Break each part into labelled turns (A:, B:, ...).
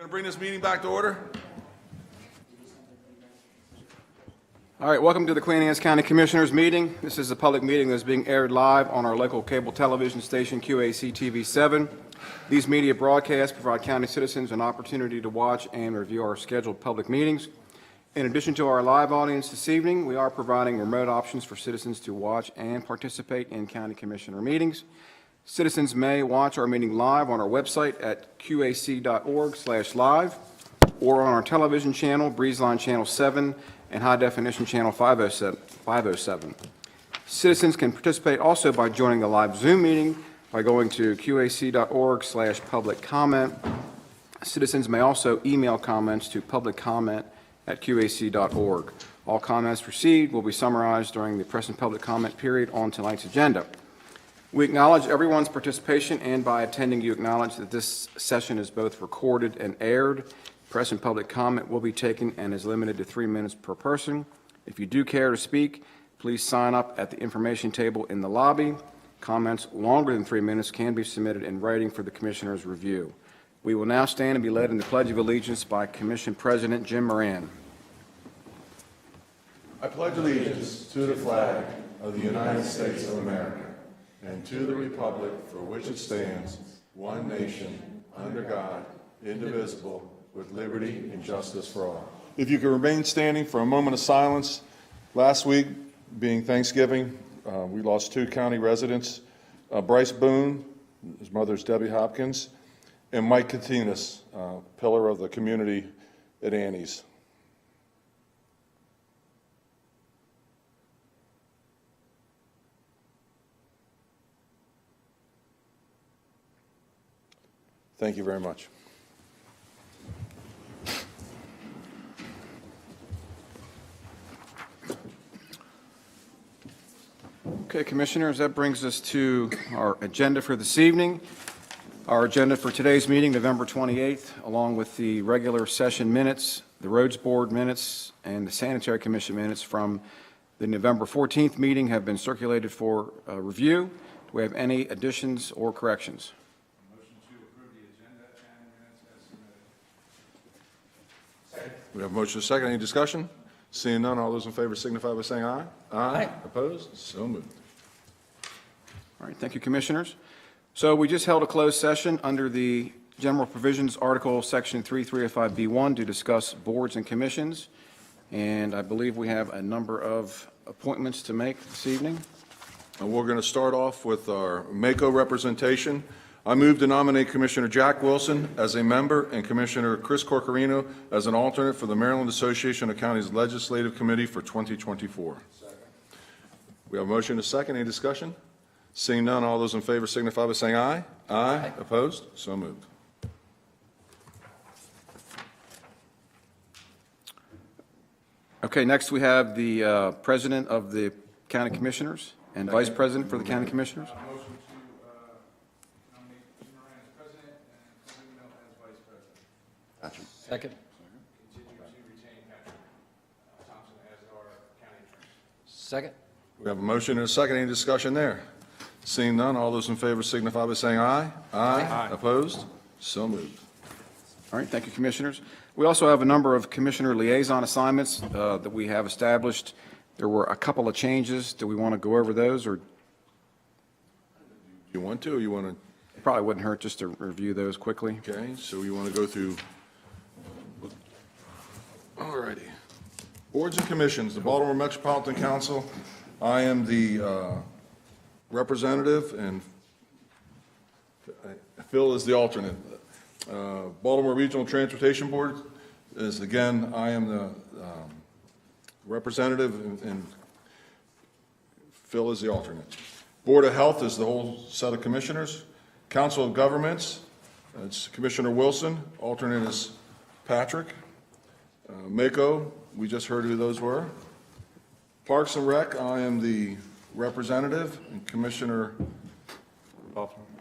A: Going to bring this meeting back to order.
B: All right, welcome to the Queen Anne's County Commissioners Meeting. This is a public meeting that's being aired live on our local cable television station, QACTV 7. These media broadcasts provide county citizens an opportunity to watch and review our scheduled public meetings. In addition to our live audience this evening, we are providing remote options for citizens to watch and participate in county commissioner meetings. Citizens may watch our meeting live on our website at qac.org/live or on our television channel, Breezeline Channel 7 and High Definition Channel 507. Citizens can participate also by joining the live Zoom meeting by going to qac.org/public comment. Citizens may also email comments to publiccomment@qac.org. All comments received will be summarized during the press and public comment period on tonight's agenda. We acknowledge everyone's participation, and by attending, you acknowledge that this session is both recorded and aired. Press and public comment will be taken and is limited to 3 minutes per person. If you do care to speak, please sign up at the information table in the lobby. Comments longer than 3 minutes can be submitted in writing for the Commissioner's review. We will now stand and be led in the Pledge of Allegiance by Commission President Jim Moran.
C: I pledge allegiance to the flag of the United States of America and to the republic for which it stands, one nation, under God, indivisible, with liberty and justice for all. If you could remain standing for a moment of silence. Last week, being Thanksgiving, we lost 2 county residents, Bryce Boone, his mother's Debbie Hopkins, and Mike Katinas, pillar of the community at Annie's. Thank you very much.
B: Okay, Commissioners, that brings us to our agenda for this evening. Our agenda for today's meeting, November 28th, along with the regular session minutes, the Roads Board minutes, and the Sanitary Commission minutes from the November 14th meeting have been circulated for review. Do we have any additions or corrections?
A: Motion to approve the agenda and minutes as submitted.
C: We have a motion and a second. Any discussion? Seeing none, all those in favor signify by saying aye. Aye. Opposed? So moved.
B: All right, thank you, Commissioners. So we just held a closed session under the General Provisions Article Section 3305B1 to discuss boards and commissions, and I believe we have a number of appointments to make this evening.
C: And we're going to start off with our MACO representation. I move to nominate Commissioner Jack Wilson as a member and Commissioner Chris Corcorino as an alternate for the Maryland Association of Counties Legislative Committee for 2024. Second. We have a motion and a second. Any discussion? Seeing none, all those in favor signify by saying aye. Aye. Opposed? So moved.
B: Okay, next we have the President of the County Commissioners and Vice President for the County Commissioners.
A: Motion to nominate Jim Moran as president and Corino as vice president.
C: Patrick.
D: Second.
A: Continue to retain Patrick Thompson as our county attorney.
D: Second.
C: We have a motion and a second. Any discussion there? Seeing none, all those in favor signify by saying aye. Aye. Opposed? So moved.
B: All right, thank you, Commissioners. We also have a number of Commissioner liaison assignments that we have established. There were a couple of changes. Do we want to go over those, or?
C: You want to, or you want to?
B: It probably wouldn't hurt just to review those quickly.
C: Okay, so you want to go through. All righty. Boards and commissions, the Baltimore Metropolitan Council. I am the representative, and Phil is the alternate. Baltimore Regional Transportation Board is, again, I am the representative, and Phil is the alternate. Board of Health is the whole set of commissioners. Council of Governments, it's Commissioner Wilson, alternate is Patrick. MACO, we just heard who those were. Parks and Rec, I am the representative, and Commissioner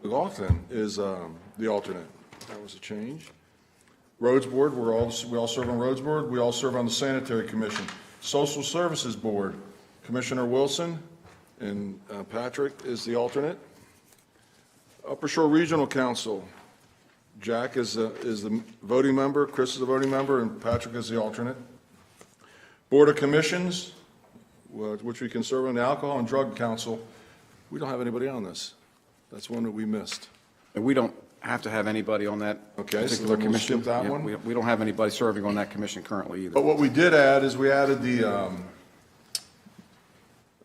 C: McLaughlin is the alternate. That was a change. Roads Board, we all serve on Roads Board. We all serve on the Sanitary Commission. Social Services Board, Commissioner Wilson, and Patrick is the alternate. Upper Shore Regional Council, Jack is the voting member, Chris is the voting member, and Patrick is the alternate. Board of Commissions, which we can serve on the Alcohol and Drug Council. We don't have anybody on this. That's one that we missed.
B: And we don't have to have anybody on that
C: Okay, so
B: particular
C: then we'll
B: commission.
C: skip that
B: Yeah,
C: one?
B: We don't have anybody serving on that commission currently either.
C: But what we did add is we added the, oh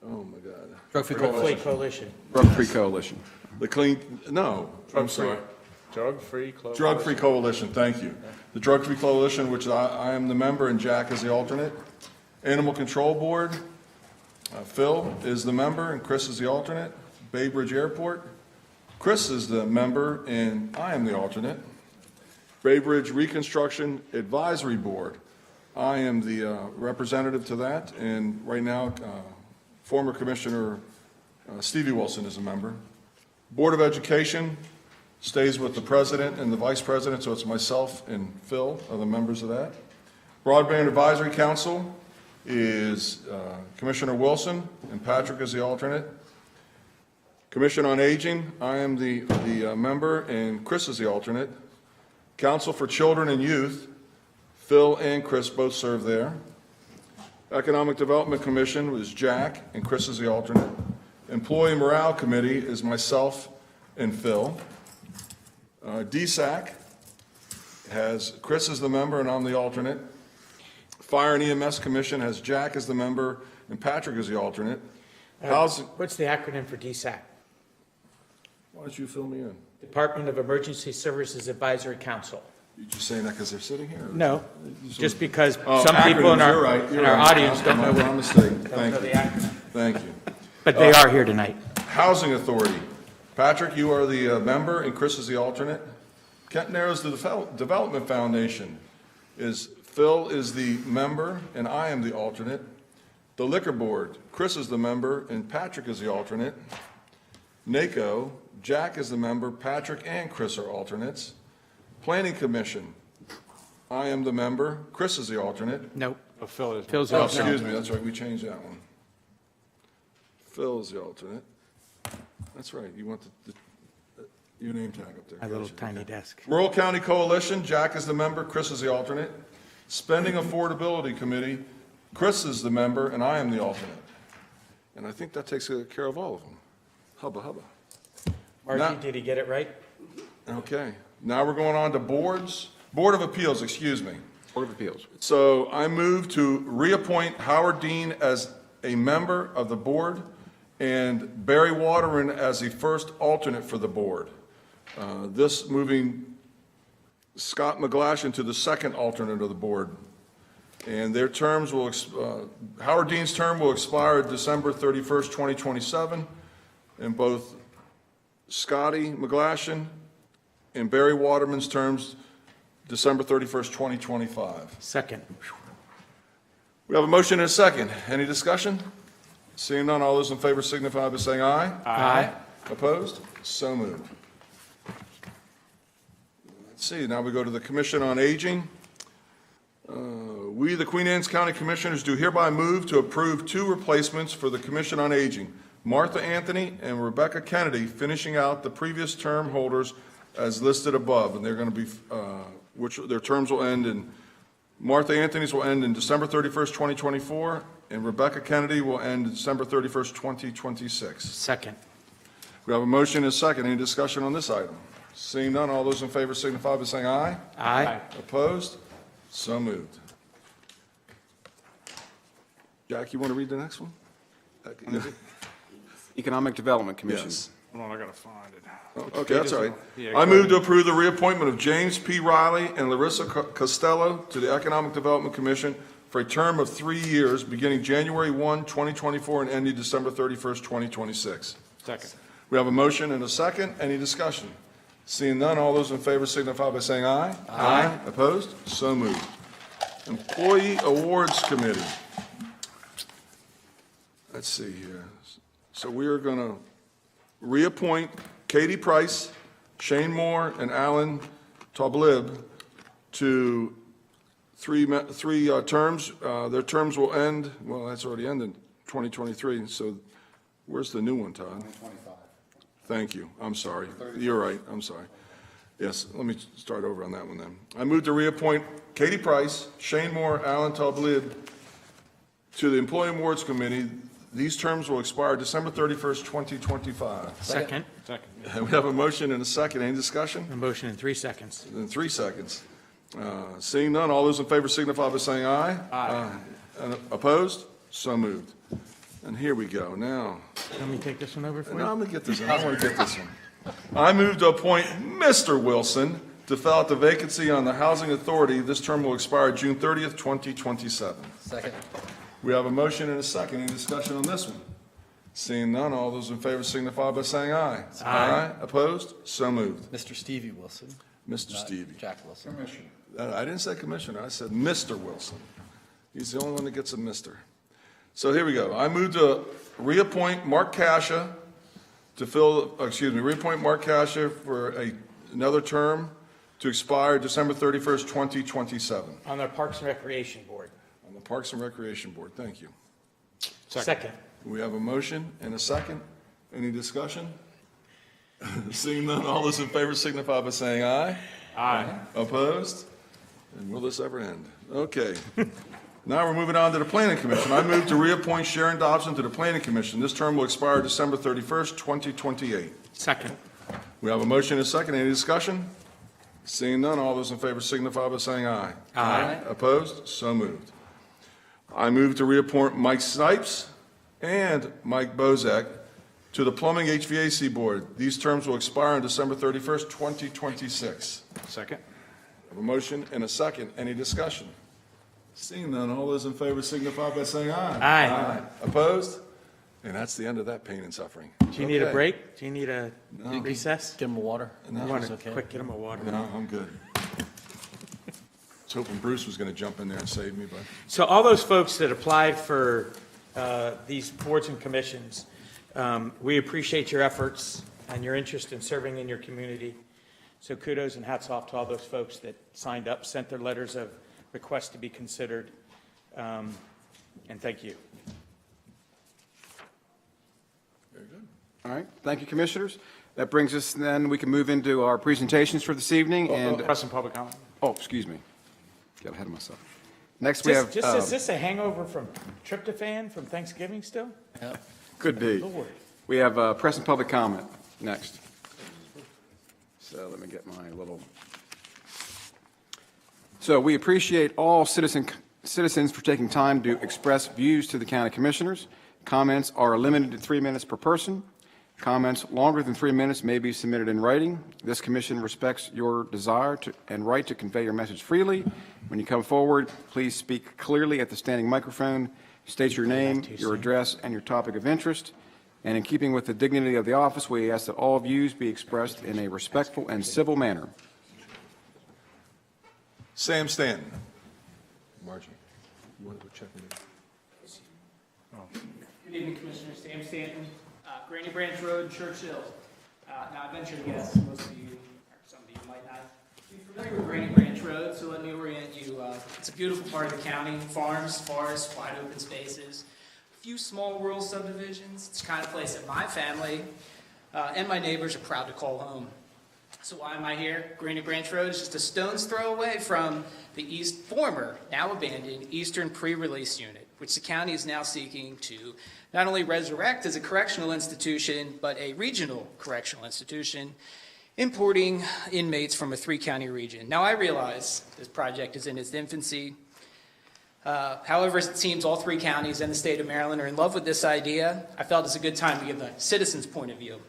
C: my God.
D: Drug-Free Coalition.
B: Drug-Free Coalition.
C: The clean, no, I'm sorry.
A: Drug-free clothes.
C: Drug-Free Coalition, thank you. The Drug-Free Coalition, which I am the member and Jack is the alternate. Animal Control Board, Phil is the member and Chris is the alternate. Bay Bridge Airport, Chris is the member and I am the alternate. Bay Bridge Reconstruction Advisory Board, I am the representative to that, and right now, former Commissioner Stevie Wilson is a member. Board of Education stays with the president and the vice president, so it's myself and Phil are the members of that. Broadband Advisory Council is Commissioner Wilson, and Patrick is the alternate. Commission on Aging, I am the member, and Chris is the alternate. Council for Children and Youth, Phil and Chris both serve there. Economic Development Commission was Jack, and Chris is the alternate. Employee Morale Committee is myself and Phil. DSAC has Chris as the member, and I'm the alternate. Fire and EMS Commission has Jack as the member, and Patrick is the alternate. Housing,
D: What's the acronym for DSAC?
C: why don't you fill me in?
D: Department of Emergency Services Advisory Council.
C: You just saying that because they're sitting here?
D: No, just because
C: Oh,
D: some people in
C: acronyms, you're right,
D: our,
C: you're
D: in our
C: right.
D: audience don't know
C: My mistake,
D: don't
C: thank
D: know the
C: you,
D: acronym.
C: thank you.
D: But they are here tonight.
C: Housing Authority, Patrick, you are the member, and Chris is the alternate. Kent Narrows Development Foundation is, Phil is the member, and I am the alternate. The Liquor Board, Chris is the member, and Patrick is the alternate. NACO, Jack is the member, Patrick and Chris are alternates. Planning Commission, I am the member, Chris is the alternate.
D: Nope.
A: Oh, Phil is.
D: Phil's
C: Oh,
D: the
C: excuse me, that's right, we changed that one. Phil is the alternate. That's right, you want your name tag up there.
D: My little
C: Gotcha.
D: tiny desk.
C: Rural County Coalition, Jack is the member, Chris is the alternate. Spending Affordability Committee, Chris is the member, and I am the alternate. And I think that takes care of all of them. Hubba hubba.
D: Margie,
C: Now-
D: did he get it right?
C: Okay, now we're going on to boards. Board of Appeals, excuse me.
B: Board of Appeals.
C: So I move to reappoint Howard Dean as a member of the board and Barry Waterman as the first alternate for the board. This moving Scott McGlashan to the second alternate of the board. And their terms will, Howard Dean's term will expire December 31st, 2027, and both Scotty McGlashan and Barry Waterman's terms December 31st, 2025.
D: Second.
C: We have a motion and a second. Any discussion? Seeing none, all those in favor signify by saying aye.
D: Aye.
C: Opposed? So moved. Let's see, now we go to the Commission on Aging. We, the Queen Anne's County Commissioners, do hereby move to approve two replacements for the Commission on Aging, Martha Anthony and Rebecca Kennedy, finishing out the previous term holders as listed above, and they're going to be, which their terms will end in, Martha Anthony's will end in December 31st, 2024, and Rebecca Kennedy will end December 31st, 2026.
D: Second.
C: We have a motion and a second. Any discussion on this item? Seeing none, all those in favor signify by saying aye.
D: Aye.
C: Opposed? So moved. Jack, you want to read the next one?
B: Economic Development Commission.
C: Yes.
A: Hold on, I gotta find it.
C: Okay, that's all right.
A: Yeah,
C: I
A: go
C: move to approve the reappointment of James P. Riley and Larissa Costello to the Economic Development Commission for a term of 3 years, beginning January 1, 2024, and ending December 31st, 2026.
A: Second.
C: We have a motion and a second. Any discussion? Seeing none, all those in favor signify by saying aye. Aye. Opposed? So moved. Employee Awards Committee. Let's see here. So we are going to reappoint Katie Price, Shane Moore, and Alan Toblib to three terms. Their terms will end, well, that's already ended, 2023. So where's the new one, Todd? 2025. Thank you. I'm sorry. You're right. I'm sorry. Yes, let me start over on that one then. I move to reappoint Katie Price, Shane Moore, Alan Tablid to the Employee Awards Committee. These terms will expire December 31st, 2025.
D: Second.
C: And we have a motion and a second. Any discussion?
D: A motion in 3 seconds.
C: In 3 seconds. Seeing none, all those in favor signify by saying aye.
D: Aye.
C: And opposed? So moved. And here we go. Now,
D: Let me take this one over for
C: now
D: you.
C: I'm going to get this one. I want to get this one. I move to appoint Mr. Wilson to fill out the vacancy on the Housing Authority. This term will expire June 30th, 2027.
E: Second.
C: We have a motion and a second. Any discussion on this one? Seeing none, all those in favor signify by saying aye. Aye. Opposed? So moved.
E: Mr. Stevie Wilson.
C: Mr.
E: not
C: Stevie.
E: Jack Wilson.
A: Commissioner.
C: I didn't say commissioner, I said Mr. Wilson. He's the only one that gets a mister. So here we go. I move to reappoint Mark Cascia reappoint Mark Cascia for another term to expire December 31st, 2027.
D: On the Parks and Recreation Board.
C: On the Parks and Recreation Board, thank you.
D: Second.
C: We have a motion and a second. Any discussion? Seeing none, all those in favor signify by saying aye.
D: Aye.
C: Opposed? And will this ever end? Okay. Now we're moving on to the Planning Commission. I move to reappoint Sharon Dobson to the Planning Commission. This term will expire December 31st, 2028.
D: Second.
C: We have a motion and a second. Any discussion? Seeing none, all those in favor signify by saying aye.
D: Aye.
C: Opposed? So moved. I move to reappoint Mike Snipes and Mike Bozak to the Plumbing HVAC Board. These terms will expire on December 31st, 2026.
B: Second.
C: I have a motion and a second. Any discussion? Seeing none, all those in favor signify by saying aye.
D: Aye.
C: Opposed? And that's the end of that pain and suffering.
D: Do you need a
C: Okay.
D: break? Do you need a recess?
E: Give him water.
D: You want
E: It's
D: to
E: okay.
D: quick get him a water?
C: No, I'm good. I was hoping Bruce was going to jump in there and save me, but
D: So all those folks that applied for these boards and commissions, we appreciate your efforts and your interest in serving in your community. So kudos and hats off to all those folks that signed up, sent their letters of request to be considered, and thank you.
C: very good.
B: All right, thank you, Commissioners. That brings us, then, we can move into our presentations for this evening, and,
D: Press and public comment.
B: oh, excuse me. Got ahead of myself. Next, we have,
D: Is this a hangover from tryptophan from Thanksgiving still?
B: could be.
D: Lord.
B: We have press and public comment next. So let me get my little. So we appreciate all citizens for taking time to express views to the county commissioners. Comments are limited to 3 minutes per person. Comments longer than 3 minutes may be submitted in writing. This commission respects your desire and right to convey your message freely. When you come forward, please speak clearly at the standing microphone. State your name, your address, and your topic of interest. And in keeping with the dignity of the office, we ask that all views be expressed in a respectful and civil manner.
C: Sam Stanton. Margie, you want to go check it in?
F: Good evening, Commissioner. Sam Stanton, Granny Branch Road, Churchill. Now, I venture to guess most of you, or some of you might not be familiar with Granny Branch Road, so let me orient you. It's a beautiful part of the county. Farms, forests, wide open spaces, a few small rural subdivisions. It's the kind of place that my family and my neighbors are proud to call home. So why am I here? Granny Branch Road is just a stone's throw away from the former, now abandoned, Eastern Pre-Release Unit, which the county is now seeking to not only resurrect as a correctional institution, but a regional correctional institution, importing inmates from a 3-county region. Now, I realize this project is in its infancy. However, it seems all 3 counties and the state of Maryland are in love with this idea. I felt it's a good time to give a citizen's point of view.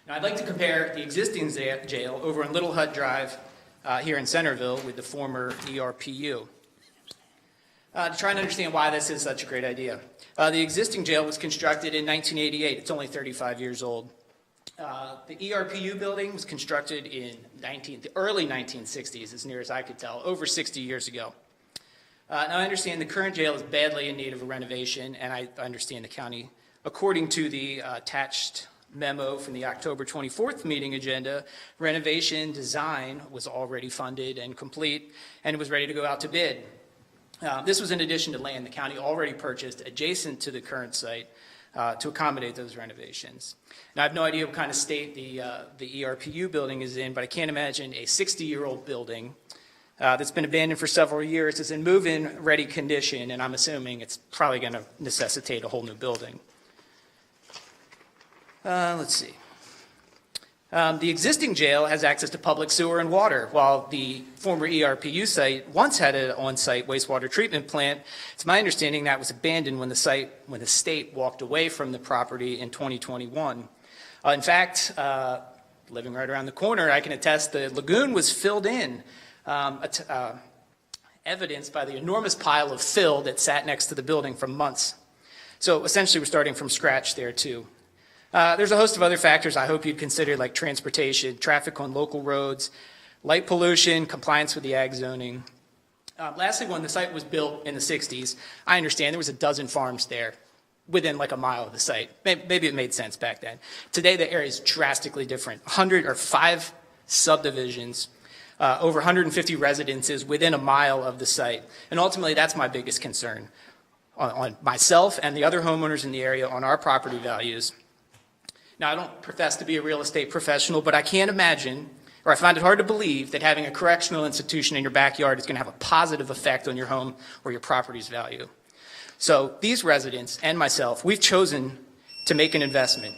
F: Now, I'd like to compare the existing jail over in Little Hut Drive here in Centreville with the former ERPU. To try and understand why this is such a great idea. The existing jail was constructed in 1988. It's only 35 years old. The ERPU building was constructed in the early 1960s, as near as I could tell, over 60 years ago. Now, I understand the current jail is badly in need of a renovation, and I understand the county, according to the attached memo from the October 24th meeting agenda, renovation design was already funded and complete, and it was ready to go out to bid. This was in addition to land the county already purchased adjacent to the current site to accommodate those renovations. Now, I have no idea what kind of state the ERPU building is in, but I can't imagine a 60-year-old building that's been abandoned for several years is in move-in ready condition, and I'm assuming it's probably going to necessitate a whole new building. Let's see. The existing jail has access to public sewer and water, while the former ERPU site once had an on-site wastewater treatment plant. It's my understanding that was abandoned when the state walked away from the property in 2021. In fact, living right around the corner, I can attest the lagoon was filled in, evidenced by the enormous pile of fill that sat next to the building for months. So essentially, we're starting from scratch there, too. There's a host of other factors I hope you'd consider, like transportation, traffic on local roads, light pollution, compliance with the ag zoning. Lastly, when the site was built in the 60s, I understand there was a dozen farms there within like a mile of the site. Maybe it made sense back then. Today, the area is drastically different. 5 subdivisions, over 150 residences within a mile of the site. And ultimately, that's my biggest concern on myself and the other homeowners in the area on our property values. Now, I don't profess to be a real estate professional, but I can't imagine, or I find it hard to believe, that having a correctional institution in your backyard is going to have a positive effect on your home or your property's value. So these residents and myself, we've chosen to make an investment.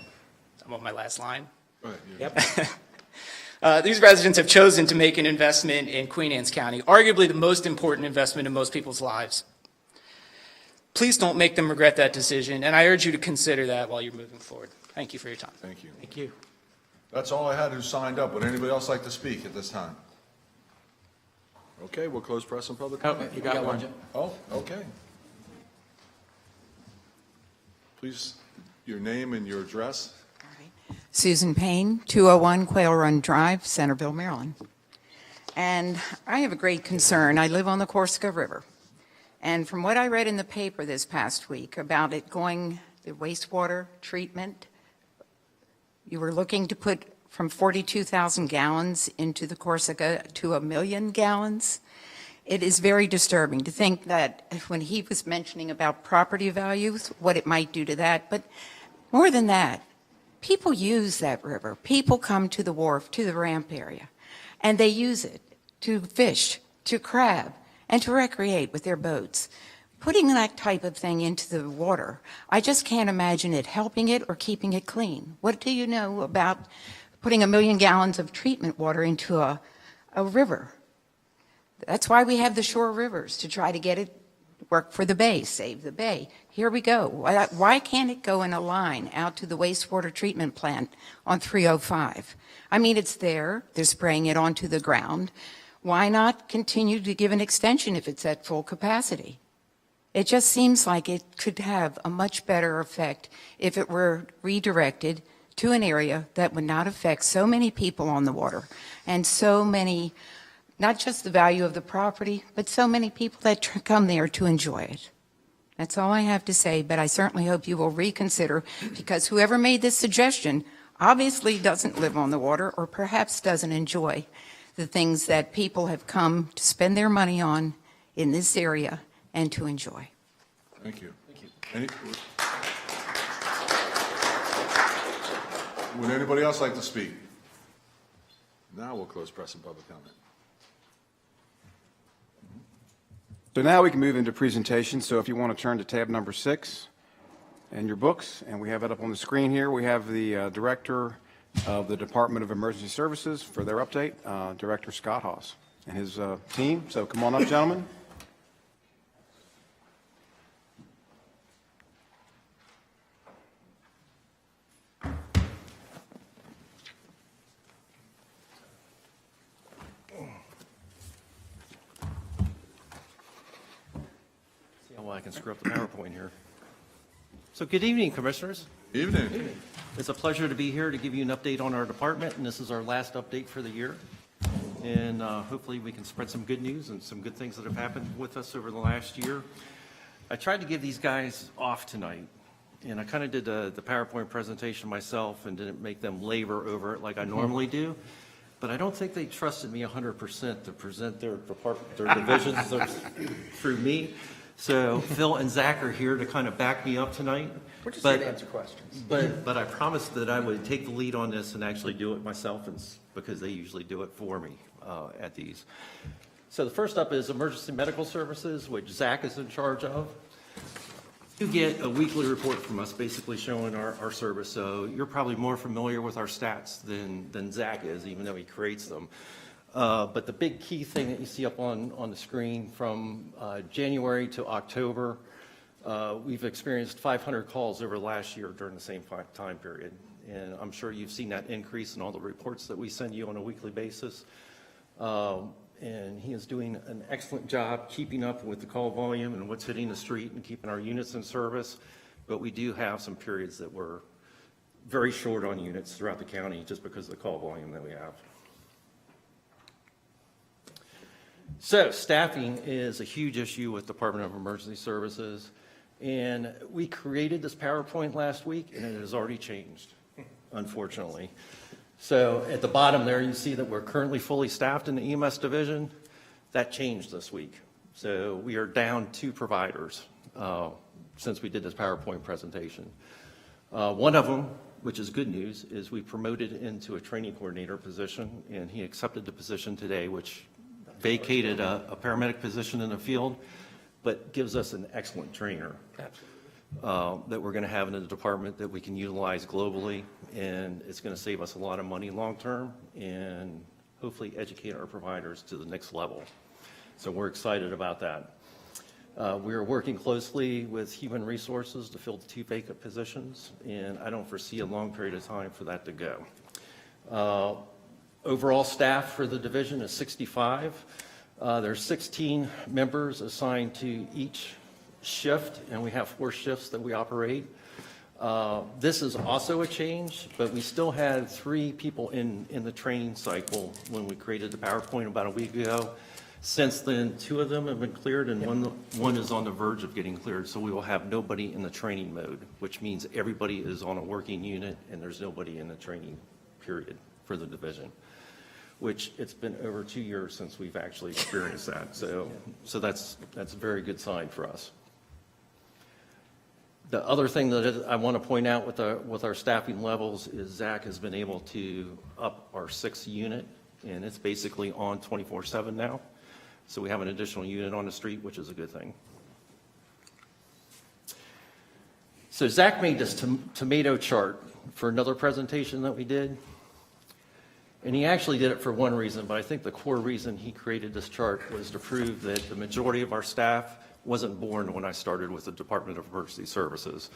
F: I'm on my last line.
C: Right, yeah.
F: Yep. These residents have chosen to make an investment in Queen Anne's County, arguably the most important investment in most people's lives. Please don't make them regret that decision, and I urge you to consider that while you're moving forward. Thank you for your time.
C: Thank you.
D: Thank you.
C: That's all I had who signed up. Would anybody else like to speak at this time? Okay, we'll close press and public
D: Oh,
C: comment.
D: you got one.
C: Oh, okay. Please, your name and your address.
E: Susan Payne, 201 Quail Run Drive, Centreville, Maryland. And I have a great concern. I live on the Corsica River. And from what I read in the paper this past week about it going, the wastewater treatment, you were looking to put from 42,000 gallons into the Corsica to 1 million gallons. It is very disturbing to think that when he was mentioning about property values, what it might do to that. But more than that, people use that river. People come to the wharf, to the ramp area, and they use it to fish, to crab, and to recreate with their boats. Putting that type of thing into the water, I just can't imagine it helping it or keeping it clean. What do you know about putting 1 million gallons of treatment water into a river? That's why we have the shore rivers, to try to get it work for the bay, save the bay. Here we go. Why can't it go in a line out to the wastewater treatment plant on 305? I mean, it's there. They're spraying it onto the ground. Why not continue to give an extension if it's at full capacity? It just seems like it could have a much better effect if it were redirected to an area that would not affect so many people on the water and so many, not just the value of the property, but so many people that come there to enjoy it. That's all I have to say, but I certainly hope you will reconsider, because whoever made this suggestion obviously doesn't live on the water, or perhaps doesn't enjoy the things that people have come to spend their money on in this area and to enjoy.
C: Thank you. Thank you. Would anybody else like to speak? Now we'll close press and public comment.
B: So now we can move into presentations. So if you want to turn to tab number 6 in your books, and we have it up on the screen here, we have the Director of the Department of Emergency Services for their update, Director Scott Haas and his team. So come on up, gentlemen.
G: Well, I can screw up the PowerPoint here. So good evening, Commissioners.
C: Evening.
G: It's a pleasure to be here to give you an update on our department, and this is our last update for the year. And hopefully we can spread some good news and some good things that have happened with us over the last year. I tried to give these guys off tonight, and I kind of did the PowerPoint presentation myself and didn't make them labor over it like I normally do. But I don't think they trusted me 100% to present their department, their divisions through me. So Phil and Zach are here to kind of back me up tonight.
D: We're just
G: But-
D: here to answer questions.
G: But I promised that I would take the lead on this and actually do it myself, because they usually do it for me at these. So the first up is emergency medical services, which Zach is in charge of. You get a weekly report from us basically showing our service, so you're probably more familiar with our stats than Zach is, even though he creates them. But the big key thing that you see up on the screen from January to October, we've experienced 500 calls over last year during the same time period. And I'm sure you've seen that increase in all the reports that we send you on a weekly basis. And he is doing an excellent job keeping up with the call volume and what's hitting the street and keeping our units in service. But we do have some periods that we're very short on units throughout the county just because of the call volume that we have. So staffing is a huge issue with Department of Emergency Services. And we created this PowerPoint last week, and it has already changed, unfortunately. So at the bottom there, you see that we're currently fully staffed in the EMS division. That changed this week. So we are down 2 providers since we did this PowerPoint presentation. One of them, which is good news, is we promoted into a training coordinator position, and he accepted the position today, which vacated a paramedic position in the field, but gives us an excellent trainer.
D: Absolutely.
G: That we're going to have in the department that we can utilize globally, and it's going to save us a lot of money long-term and hopefully educate our providers to the next level. So we're excited about that. We are working closely with Human Resources to fill the 2 vacant positions, and I don't foresee a long period of time for that to go. Overall staff for the division is 65. There's 16 members assigned to each shift, and we have 4 shifts that we operate. This is also a change, but we still had 3 people in the training cycle when we created the PowerPoint about a week ago. Since then, 2 of them have been cleared, and one is on the verge of getting cleared, so we will have nobody in the training mode, which means everybody is on a working unit, and there's nobody in the training period for the division, which it's been over 2 years since we've actually experienced that. So that's a very good sign for us. The other thing that I want to point out with our staffing levels is Zach has been able to up our 6th unit, and it's basically on 24/7 now. So we have an additional unit on the street, which is a good thing. So Zach made this tomato chart for another presentation that we did. And he actually did it for one reason, but I think the core reason he created this chart was to prove that the majority of our staff wasn't born when I started with the Department of Emergency Services.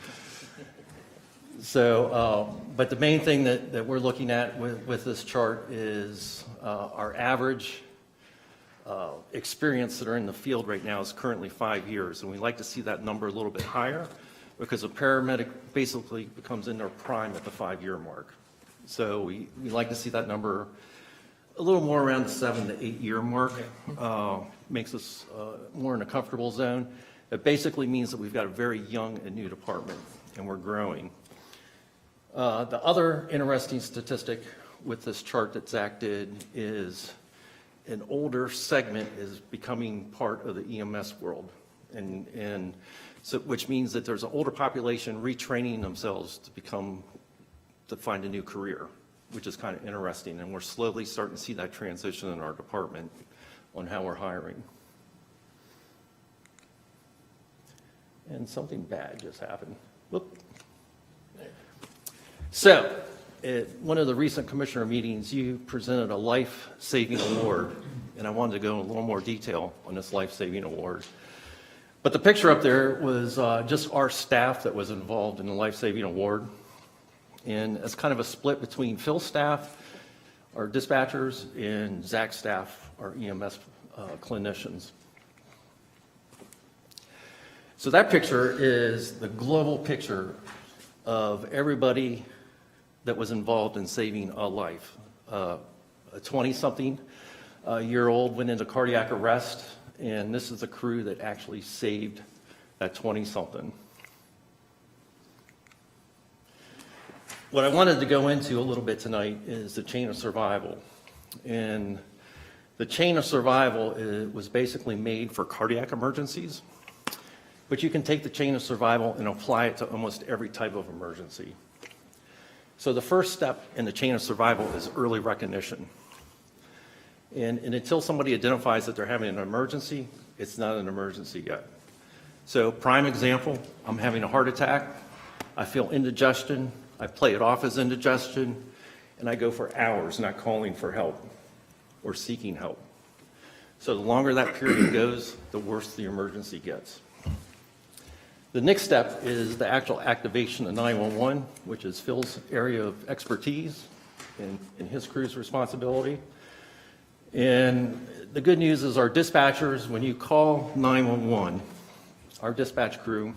G: So, but the main thing that we're looking at with this chart is our average experience that are in the field right now is currently 5 years, and we like to see that number a little bit higher because a paramedic basically becomes in their prime at the 5-year mark. So we like to see that number a little more around the 7 to 8 year mark. Makes us more in a comfortable zone. It basically means that we've got a very young and new department, and we're growing. The other interesting statistic with this chart that Zach did is an older segment is becoming part of the EMS world, and so which means that there's an older population retraining themselves to find a new career, which is kind of interesting, and we're slowly starting to see that transition in our department on how we're hiring. And something bad just happened. Whoop. So, at one of the recent commissioner meetings, you presented a life-saving award, and I wanted to go in a little more detail on this life-saving award. But the picture up there was just our staff that was involved in the life-saving award. And it's kind of a split between Phil's staff, our dispatchers, and Zach's staff, our EMS clinicians. So that picture is the global picture of everybody that was involved in saving a life. A 20-something year old went into cardiac arrest, and this is the crew that actually saved that 20-something. What I wanted to go into a little bit tonight is the chain of survival. And the chain of survival was basically made for cardiac emergencies. but you can take the chain of survival and apply it to almost every type of emergency. So the first step in the chain of survival is early recognition. And until somebody identifies that they're having an emergency, it's not an emergency yet. So prime example, I'm having a heart attack, I feel indigestion, I play it off as indigestion, and I go for hours not calling for help or seeking help. So the longer that period goes, the worse the emergency gets. The next step is the actual activation of 911, which is Phil's area of expertise and his crew's responsibility. And the good news is our dispatchers, when you call 911, our dispatch crew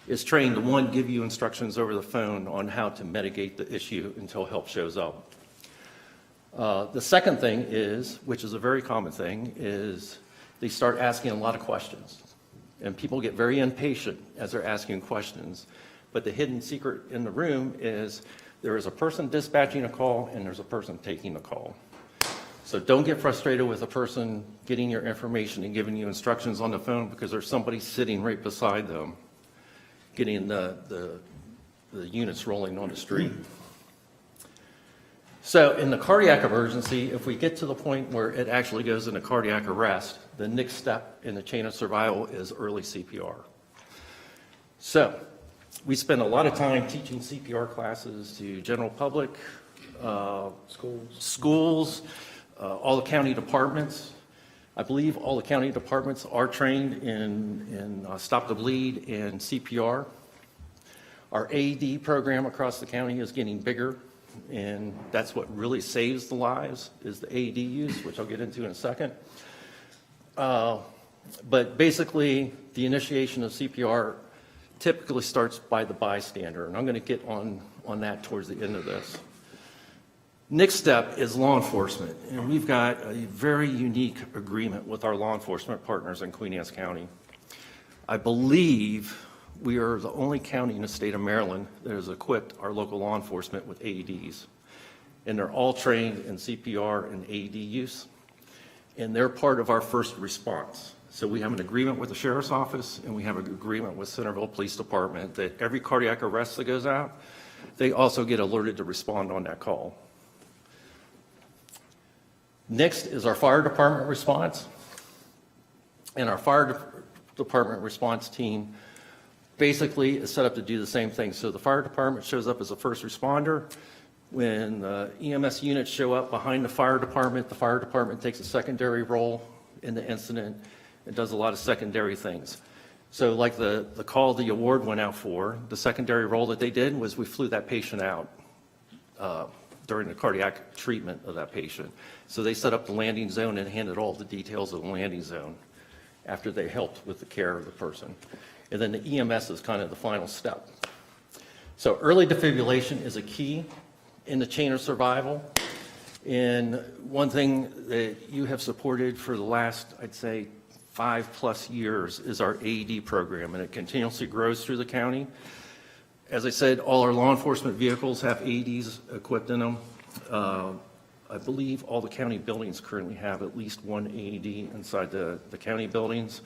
G: is trained to, one, give you instructions over the phone on how to mitigate the issue until help shows up. The second thing is, which is a very common thing, is they start asking a lot of questions. And people get very impatient as they're asking questions. But the hidden secret in the room is there is a person dispatching a call and there's a person taking the call. So don't get frustrated with a person getting your information and giving you instructions on the phone, because there's somebody sitting right beside them getting the units rolling on the street. So in the cardiac emergency, if we get to the point where it actually goes into cardiac arrest, the next step in the chain of survival is early CPR. So we spend a lot of time teaching CPR classes to general public, schools, all the county departments. I believe all the county departments are trained in stop the bleed and CPR. Our AED program across the county is getting bigger, and that's what really saves the lives, is the AED use, which I'll get into in a second. But basically, the initiation of CPR typically starts by the bystander, and I'm going to get on that towards the end of this. Next step is law enforcement, and we've got a very unique agreement with our law enforcement partners in Queen Anne's County. I believe we are the only county in the state of Maryland that has equipped our local law enforcement with AEDs, and they're all trained in CPR and AED use, and they're part of our first response. So we have an agreement with the Sheriff's Office, and we have an agreement with Centreville Police Department that every cardiac arrest that goes out, they also get alerted to respond on that call. Next is our fire department response. And our fire department response team basically is set up to do the same thing. So the fire department shows up as a first responder. When the EMS units show up behind the fire department takes a secondary role in the incident. It does a lot of secondary things. So like the call the award went out for, the secondary role that they did was we flew that patient out during the cardiac treatment of that patient. So they set up the landing zone and handled all the details of the landing zone after they helped with the care of the person. And then the EMS is kind of the final step. So early defibrillation is a key in the chain of survival. And one thing that you have supported for the last, I'd say, 5+ years is our AED program, and it continuously grows through the county. As I said, all our law enforcement vehicles have AEDs equipped in them. I believe all the county buildings currently have at least one AED inside the county buildings.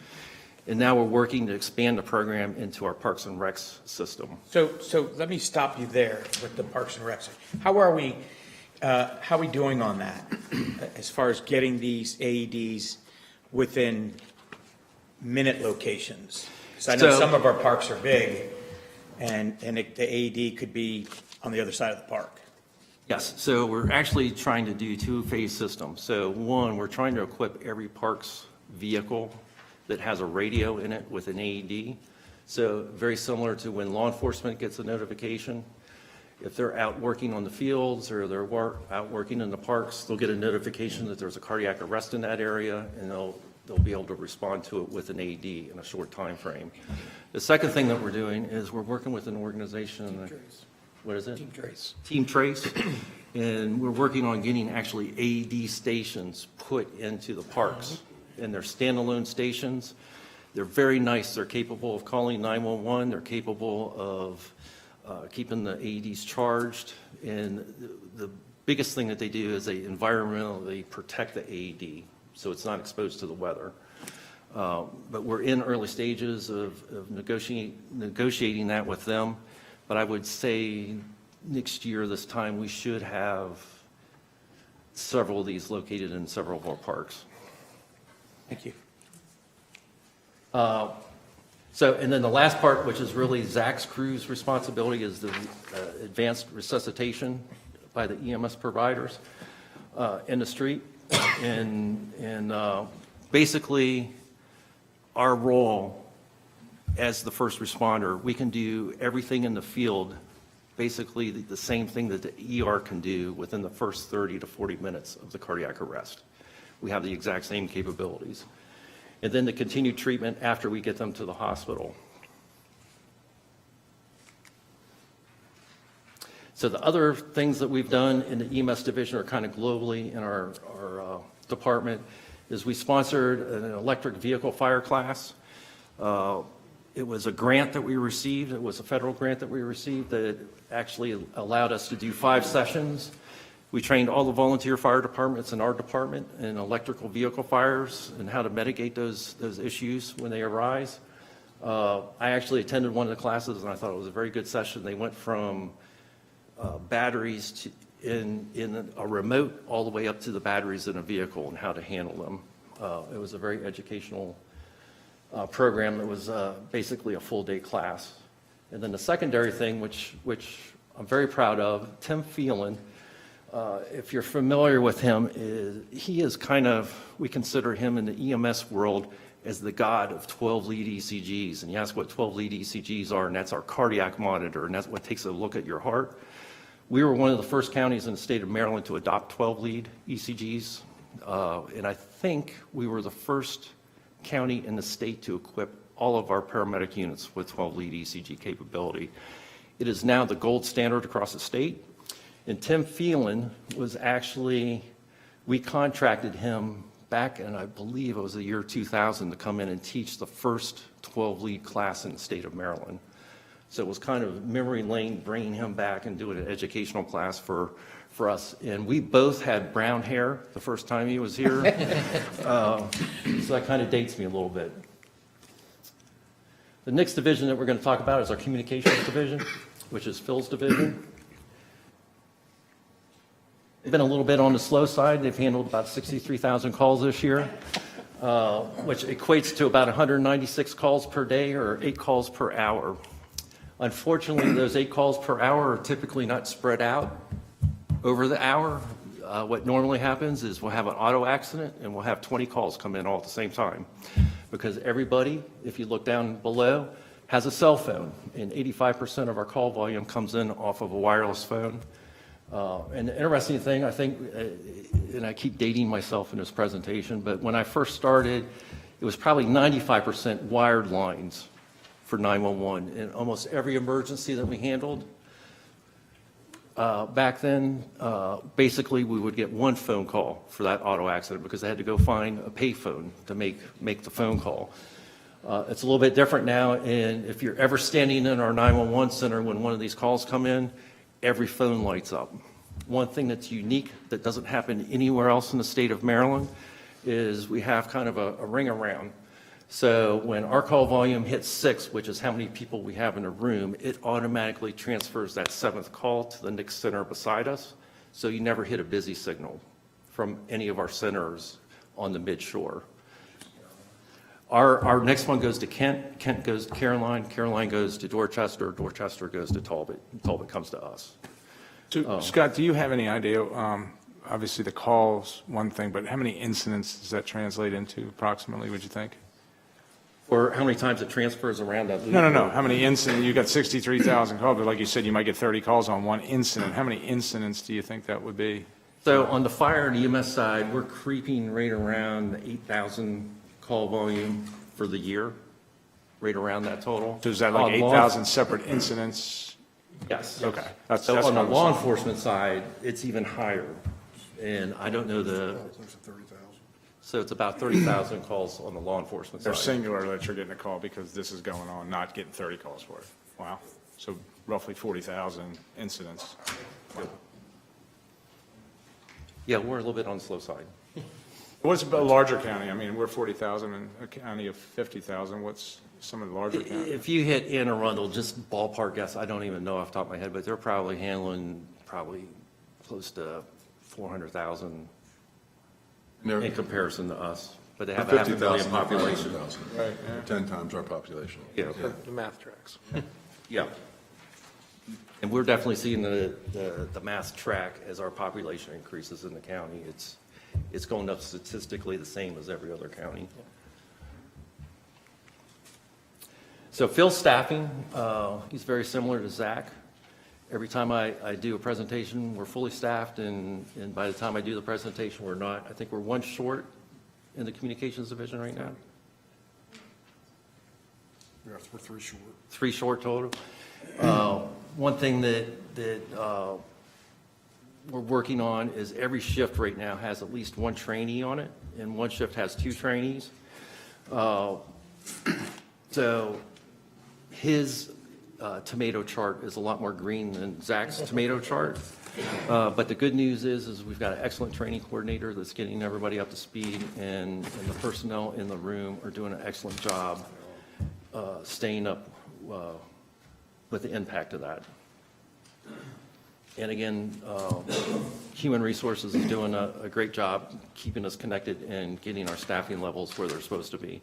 G: And now we're working to expand the program into our Parks and Recs system.
D: So let me stop you there with the Parks and Recs. How are we doing on that as far as getting these AEDs within minute locations? Because I know some of our parks are big, and the AED could be on the other side of the park.
G: Yes, so we're actually trying to do two-phase systems. So one, we're trying to equip every parks vehicle that has a radio in it with an AED. So very similar to when law enforcement gets a notification. If they're out working on the fields or they're out working in the parks, they'll get a notification that there's a cardiac arrest in that area, and they'll be able to respond to it with an AED in a short time frame. The second thing that we're doing is we're working with an organization. What is it? Team Trace. Team Trace. And we're working on getting actually AED stations put into the parks. And they're standalone stations. They're very nice. They're capable of calling 911. They're capable of keeping the AEDs charged. And the biggest thing that they do is they environmentally protect the AED, so it's not exposed to the weather. But we're in early stages of negotiating that with them. But I would say next year, this time, we should have several of these located in several of our parks.
D: Thank you.
G: And then the last part, which is really Zach's crew's responsibility, is the advanced resuscitation by the EMS providers in the street. And basically, our role as the first responder, we can do everything in the field, basically the same thing that the ER can do within the first 30 to 40 minutes of the cardiac arrest. We have the exact same capabilities. And then the continued treatment after we get them to the hospital. So the other things that we've done in the EMS division are kind of globally in our department is we sponsored an electric vehicle fire class. It was a grant that we received. It was a federal grant that we received that actually allowed us to do 5 sessions. We trained all the volunteer fire departments in our department in electrical vehicle fires and how to mitigate those issues when they arise. I actually attended one of the classes, and I thought it was a very good session. They went from batteries to in a remote all the way up to the batteries in a vehicle and how to handle them. It was a very educational program that was basically a full-day class. And then the secondary thing, which I'm very proud of, Tim Phelan, if you're familiar with him, he is kind of, we consider him in the EMS world as the god of 12-lead ECGs. And you ask what 12-lead ECGs are, and that's our cardiac monitor, and that's what takes a look at your heart. We were one of the first counties in the state of Maryland to adopt 12-lead ECGs, and I think we were the first county in the state to equip all of our paramedic units with 12-lead ECG capability. It is now the gold standard across the state. And Tim Phelan was actually, we contracted him back in, I believe it was the year 2000, to come in and teach the first 12-lead class in the state of Maryland. So it was kind of memory lane bringing him back and doing an educational class for us. And we both had brown hair the first time he was here. So that kind of dates me a little bit. The next division that we're going to talk about is our communications division, which is Phil's division. They've been a little bit on the slow side. They've handled about 63,000 calls this year, which equates to about 196 calls per day or 8 calls per hour. Unfortunately, those 8 calls per hour are typically not spread out over the hour. What normally happens is we'll have an auto accident and we'll have 20 calls come in all at the same time. Because everybody, if you look down below, has a cell phone, and 85% of our call volume comes in off of a wireless phone. And the interesting thing, I think, and I keep dating myself in this presentation, but when I first started, it was probably 95% wired lines for 911. And almost every emergency that we handled back then, basically we would get one phone call for that auto accident because they had to go find a payphone to make the phone call. It's a little bit different now, and if you're ever standing in our 911 center when one of these calls come in, every phone lights up. One thing that's unique that doesn't happen anywhere else in the state of Maryland is we have kind of a ring around. So when our call volume hits 6, which is how many people we have in a room, it automatically transfers that 7th call to the next center beside us. So you never hit a busy signal from any of our centers on the mid-shore. Our next one goes to Kent, Kent goes to Caroline, Caroline goes to Dorchester, Dorchester goes to Talbot, and Talbot comes to us.
A: So, Scott, do you have any idea, obviously the call's one thing, but how many incidents does that translate into approximately, would you think?
G: Or how many times it transfers around that loop?
A: No. How many incidents? You got 63,000 calls, but like you said, you might get 30 calls on one incident. How many incidents do you think that would be?
G: So on the fire and EMS side, we're creeping right around the 8,000 call volume for the year, right around that total.
A: So is that like 8,000 separate incidents?
G: Yes.
A: Okay.
G: So on the law enforcement side, it's even higher. And I don't know so it's about 30,000 calls on the law enforcement side.
A: They're singular that you're getting a call because this is going on, not getting 30 calls for it. Wow. So roughly 40,000 incidents.
G: Yeah, we're a little bit on the slow side.
A: What's a larger county? I mean, we're 40,000 and a county of 50,000. What's some of the larger counties?
G: If you hit Anne Arundel, just ballpark guess, I don't even know off the top of my head, but they're probably handling close to 400,000 in comparison to us. But they have a 500,000 population.
A: Right, yeah.
C: 10 times our population.
G: Yeah.
H: The math tracks.
G: Yeah. And we're definitely seeing the mass track as our population increases in the county. It's going up statistically the same as every other county. So Phil's staffing, he's very similar to Zach. Every time I do a presentation, we're fully staffed, and by the time I do the presentation, we're not. I think we're one short in the communications division right now.
H: We're 3 short.
G: 3 short total. One thing that we're working on is every shift right now has at least 1 trainee on it, and 1 shift has 2 trainees. So his tomato chart is a lot more green than Zach's tomato chart. But the good news is we've got an excellent training coordinator that's getting everybody up to speed, and the personnel in the room are doing an excellent job staying up with the impact of that. And again, Human Resources is doing a great job keeping us connected and getting our staffing levels where they're supposed to be.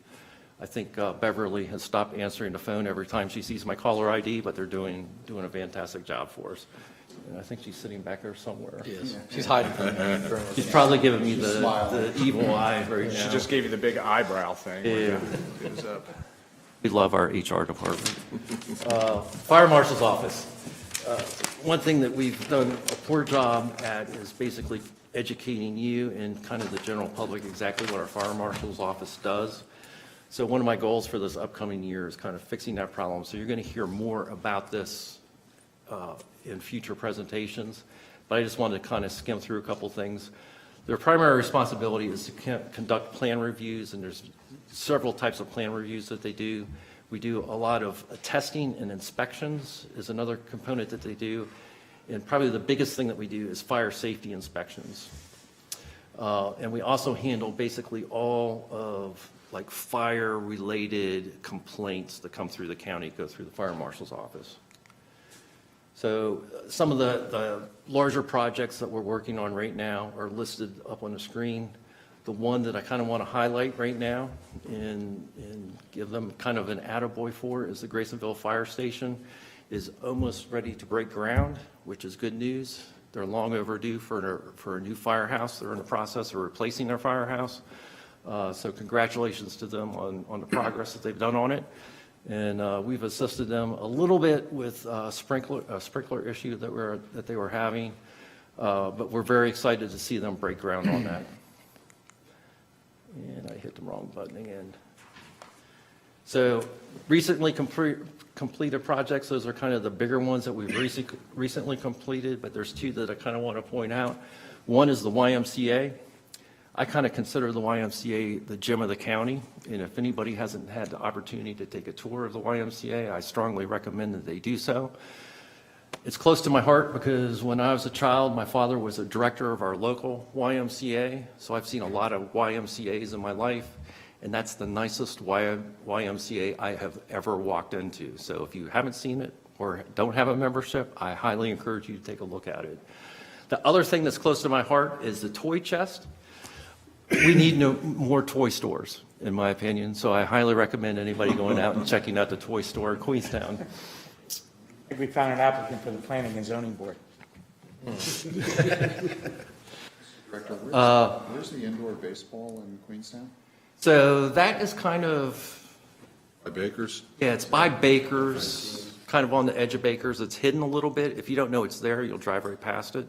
G: I think Beverly has stopped answering the phone every time she sees my caller ID, but they're doing a fantastic job for us. And I think she's sitting back there somewhere.
H: Yes. She's hiding from me.
G: She's probably giving me the evil eye right now.
A: She just gave you the big eyebrow thing.
G: Yeah.
A: It was up.
G: We love our HR department. Fire Marshal's office. One thing that we've done a poor job at is basically educating you and kind of the general public exactly what our Fire Marshal's office does. So one of my goals for this upcoming year is kind of fixing that problem. So you're going to hear more about this in future presentations, but I just wanted to kind of skim through a couple things. Their primary responsibility is to conduct plan reviews, and there's several types of plan reviews that they do. We do a lot of testing and inspections is another component that they do, and probably the biggest thing that we do is fire safety inspections. And we also handle basically all of like fire-related complaints that come through the county, go through the Fire Marshal's office. So some of the larger projects that we're working on right now are listed up on the screen. The one that I kind of want to highlight right now and give them kind of an attaboy for is the Graysonville Fire Station is almost ready to break ground, which is good news. They're long overdue for a new firehouse. They're in the process of replacing their firehouse. So congratulations to them on the progress that they've done on it. And we've assisted them a little bit with a sprinkler issue that they were having, but we're very excited to see them break ground on that. And I hit the wrong button again. So recently completed projects, those are kind of the bigger ones that we've recently completed, but there's 2 that I kind of want to point out. One is the YMCA. I kind of consider the YMCA the gem of the county, and if anybody hasn't had the opportunity to take a tour of the YMCA, I strongly recommend that they do so. It's close to my heart because when I was a child, my father was a director of our local YMCA, so I've seen a lot of YMCAs in my life, and that's the nicest YMCA I have ever walked into. So if you haven't seen it or don't have a membership, I highly encourage you to take a look at it. The other thing that's close to my heart is the toy chest. We need more toy stores, in my opinion, so I highly recommend anybody going out and checking out the toy store in Queenstown.
D: I think we found an applicant for the Planning and Zoning Board.
I: Director, where's the indoor baseball in Queenstown?
G: So that is kind of,
C: By Bakers?
G: yeah, it's by Bakers, kind of on the edge of Bakers. It's hidden a little bit. If you don't know it's there, you'll drive right past it.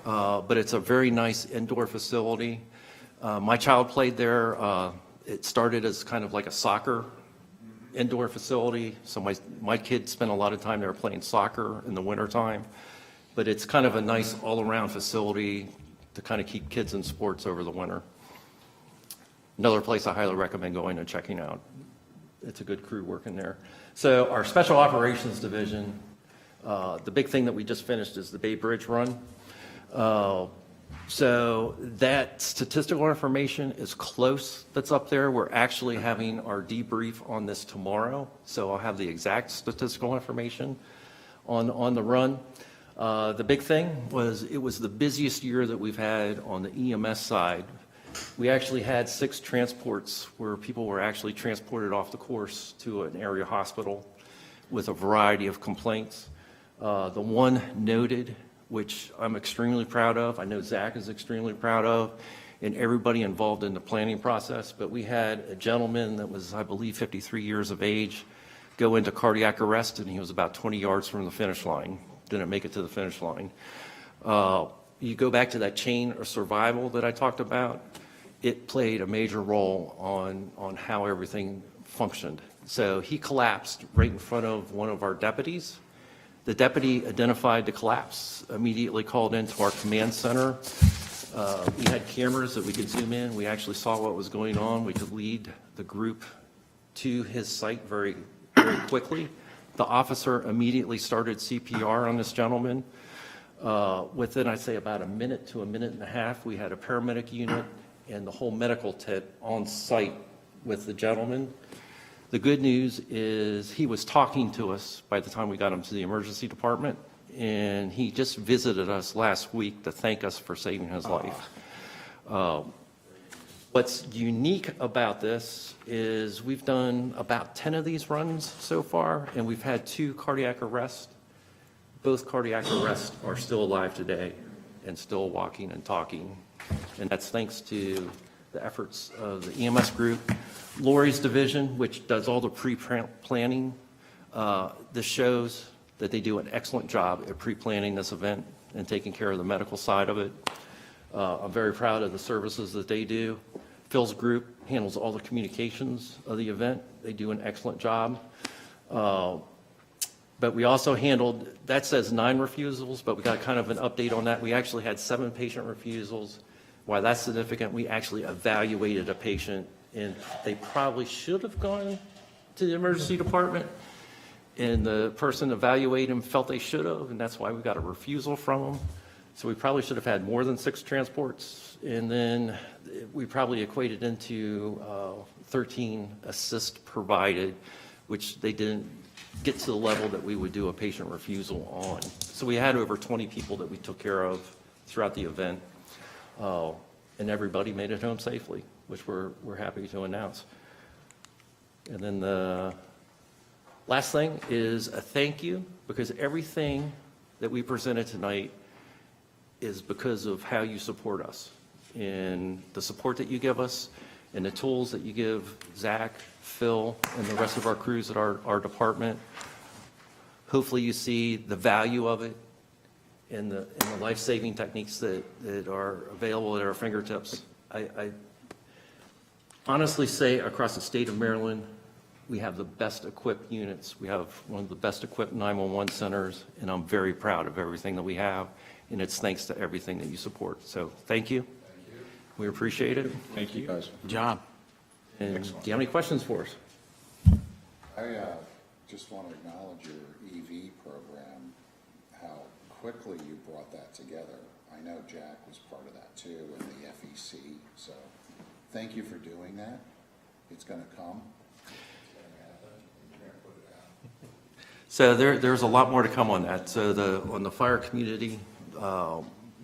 G: But it's a very nice indoor facility. My child played there. It started as kind of like a soccer indoor facility. So my kids spent a lot of time there playing soccer in the wintertime. But it's kind of a nice all-around facility to kind of keep kids in sports over the winter. Another place I highly recommend going and checking out. It's a good crew working there. So our Special Operations Division, the big thing that we just finished is the Bay Bridge Run. So that statistical information is close that's up there. We're actually having our debrief on this tomorrow, so I'll have the exact statistical information on the run. The big thing was it was the busiest year that we've had on the EMS side. We actually had 6 transports where people were actually transported off the course to an area hospital with a variety of complaints. The one noted, which I'm extremely proud of, I know Zach is extremely proud of, and everybody involved in the planning process, but we had a gentleman that was, I believe, 53 years of age go into cardiac arrest, and he was about 20 yards from the finish line, didn't make it to the finish line. You go back to that chain of survival that I talked about, it played a major role on how everything functioned. So he collapsed right in front of one of our deputies. The deputy identified the collapse, immediately called into our command center. We had cameras that we could zoom in. We actually saw what was going on. We could lead the group to his site very, very quickly. The officer immediately started CPR on this gentleman. Within, I'd say, about a minute to a minute and a half, we had a paramedic unit and the whole medical tent on site with the gentleman. The good news is he was talking to us by the time we got him to the emergency department, and he just visited us last week to thank us for saving his life. What's unique about this is we've done about 10 of these runs so far, and we've had 2 cardiac arrests. Both cardiac arrests are still alive today and still walking and talking, and that's thanks to the efforts of the EMS group. Lori's division, which does all the pre-planning, this shows that they do an excellent job at pre-planning this event and taking care of the medical side of it. I'm very proud of the services that they do. Phil's group handles all the communications of the event. They do an excellent job. But we also handled, that says 9 refusals, but we got kind of an update on that. We actually had 7 patient refusals. Why that's significant, we actually evaluated a patient, and they probably should have gone to the emergency department, and the person evaluating them felt they should have, and that's why we got a refusal from them. So we probably should have had more than 6 transports, and then we probably equated into 13 assists provided, which they didn't get to the level that we would do a patient refusal on. So we had over 20 people that we took care of throughout the event, and everybody made it home safely, which we're happy to announce. And then the last thing is a thank you, because everything that we presented tonight is because of how you support us and the support that you give us and the tools that you give Zach, Phil, and the rest of our crews at our department. Hopefully you see the value of it and the life-saving techniques that are available at our fingertips. I honestly say across the state of Maryland, we have the best equipped units. We have one of the best equipped 911 centers, and I'm very proud of everything that we have, and it's thanks to everything that you support. So thank you. We appreciate it.
A: Thank you.
B: Guys.
A: Good job.
G: And do you have any questions for us?
I: I just want to acknowledge your EV program, how quickly you brought that together. I know Jack was part of that too, and the FEC, so thank you for doing that. It's going to come.
G: So there's a lot more to come on that. So on the fire community,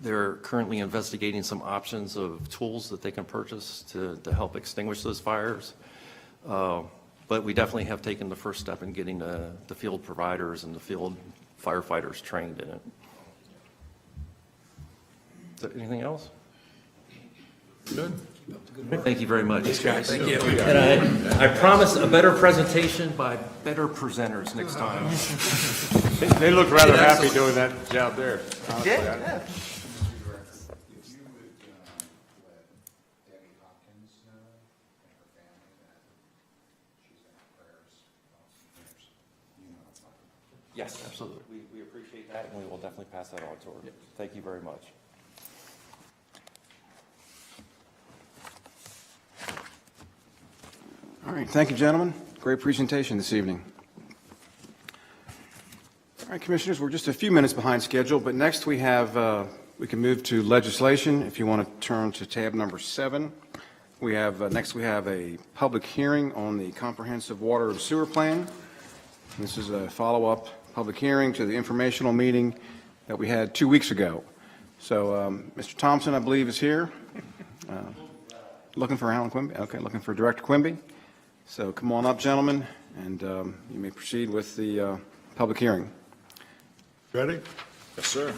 G: they're currently investigating some options of tools that they can purchase to help extinguish those fires. But we definitely have taken the first step in getting the field providers and the field firefighters trained in it. Is there anything else?
A: Good.
G: Thank you very much.
A: Guys. Thank you.
G: And I promise a better presentation by better presenters next time.
A: They look rather happy doing that job there. Honestly.
B: Yeah.
I: If you would let Debbie Hopkins know and her family that she's in our prayers. You know what I'm talking about.
G: Yes, absolutely. We appreciate that, and we will definitely pass that on to her. Thank you very much.
B: All right, thank you, gentlemen. Great presentation this evening. All right, Commissioners, we're just a few minutes behind schedule, but next we have We can move to legislation. If you want to turn to tab number 7. We have, next we have a public hearing on the comprehensive water and sewer plan. This is a follow-up public hearing to the informational meeting that we had 2 weeks ago. So Mr. Thompson, I believe, is here. Looking for Alan Quimby? Okay, looking for Director Quimby. So come on up, gentlemen, and you may proceed with the public hearing.
C: Ready? Yes, sir.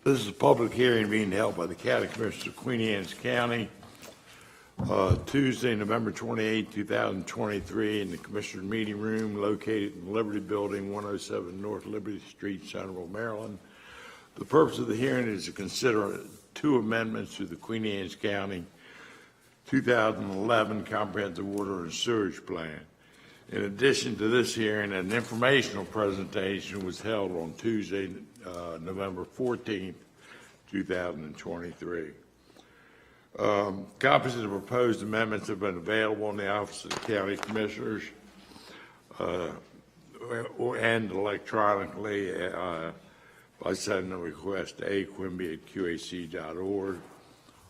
C: This is a public hearing being held by the County Commissioners of Queen Anne's County, Tuesday, November 28, 2023, in the Commissioners Meeting Room located in the Liberty Building, 107 North Liberty Street, Centreville, Maryland. The purpose of the hearing is to consider 2 amendments to the Queen Anne's County 2011 Comprehensive Water and Sewage Plan. In addition to this hearing, an informational presentation was held on Tuesday, November 14th, 2023. Copies of the proposed amendments have been available in the Office of the County Commissioners and electronically by sending a request to aquimby@qac.org.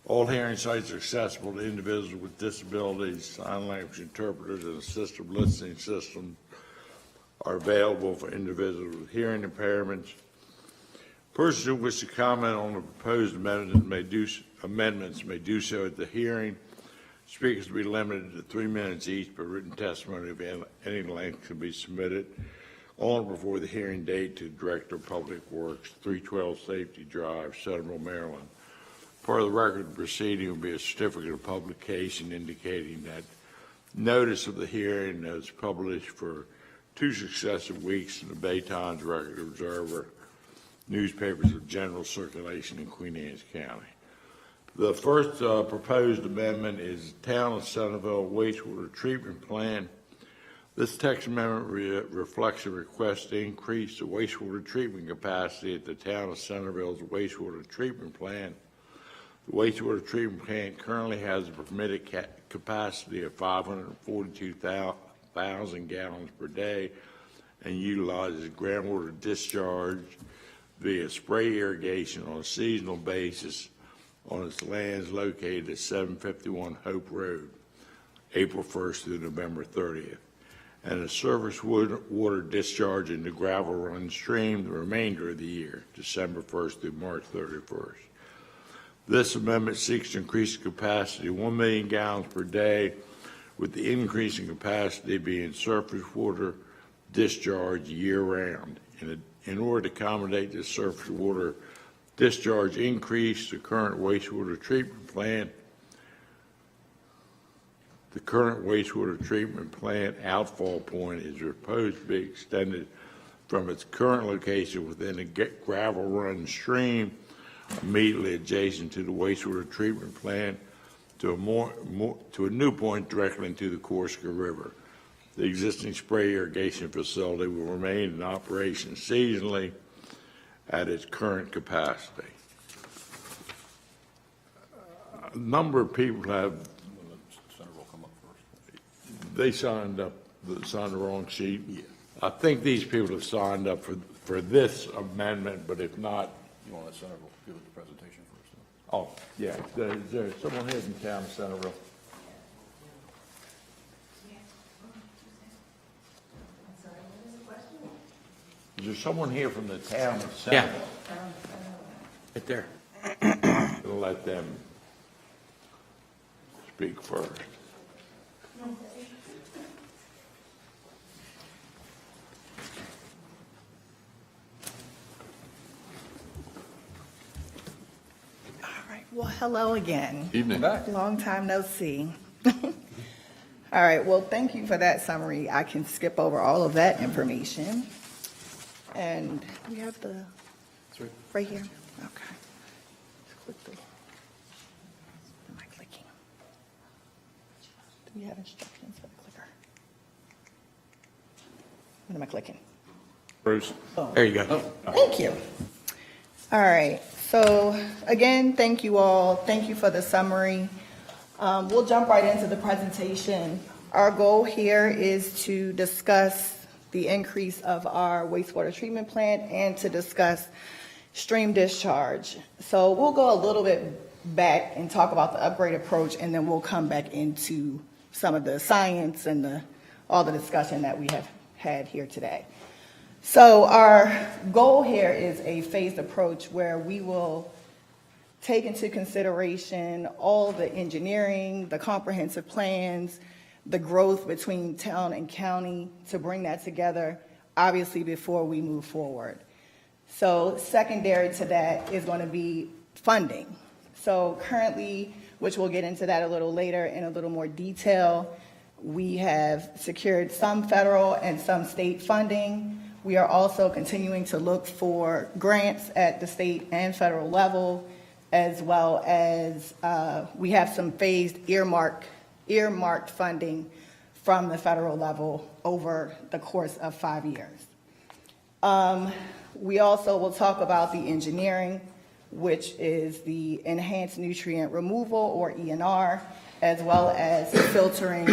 C: All hearing sites are accessible to individuals with disabilities. Sign language interpreters and assistive listening systems are available for individuals with hearing impairments. Persons who wish to comment on the proposed amendments may do so at the hearing. Speakers will be limited to 3 minutes each, but written testimony of any length can be submitted on or before the hearing date to Director of Public Works, 312 Safety Drive, Centreville, Maryland. Part of the record of the proceeding will be a certificate of publication indicating that notice of the hearing is published for 2 successive weeks in the Bay Times Record Observer, newspapers of general circulation in Queen Anne's County. The first proposed amendment is Town of Centreville Wastewater Treatment Plan. This text amendment reflects a request to increase the wastewater treatment capacity at the Town of Centreville's wastewater treatment plant. The wastewater treatment plant currently has a permitted capacity of 542,000 gallons per day and utilizes groundwater discharge via spray irrigation on a seasonal basis on its lands located at 751 Hope Road, April 1st through November 30th, and a surface water discharge in the Gravel Run stream the remainder of the year, December 1st through March 31st. This amendment seeks to increase the capacity to 1 million gallons per day, with the increase in capacity being surface water discharge year-round. In order to accommodate this surface water discharge increase, the current wastewater treatment plant outfall point is proposed to be extended from its current location within a Gravel Run stream immediately adjacent to the wastewater treatment plant to a new point directly into the Corsica River. The existing spray irrigation facility will remain in operation seasonally at its current capacity. A number of people have, they signed the wrong sheet. Yeah. I think these people have signed up for this amendment, but if not.
H: You want to let Centreville give the presentation first?
C: Oh, yeah. Is there someone here from Town of Centreville? Is there someone here from the Town of Centreville?
D: Yeah. Right there.
C: We'll let them speak first.
J: All right. Well, hello again.
C: Evening.
J: Long time no see. All right. Well, thank you for that summary. I can skip over all of that information. And we have the, right here? Okay. Just click the, am I clicking? Do we have instructions for the clicker? What am I clicking?
C: Bruce.
J: Oh.
D: There you go.
J: Thank you. All right, so again, thank you all. Thank you for the summary. We'll jump right into the presentation. Our goal here is to discuss the increase of our wastewater treatment plant and to discuss stream discharge. So we'll go a little bit back and talk about the upgrade approach, and then we'll come back into some of the science and all the discussion that we have had here today. So our goal here is a phased approach where we will take into consideration all the engineering, the comprehensive plans, the growth between town and county to bring that together, obviously, before we move forward. So secondary to that is going to be funding. So currently, which we'll get into that a little later in a little more detail, we have secured some federal and some state funding. We are also continuing to look for grants at the state and federal level, as well as we have some phased earmarked funding from the federal level over the course of 5 years. We also will talk about the engineering, which is the enhanced nutrient removal, or ENR, as well as filtering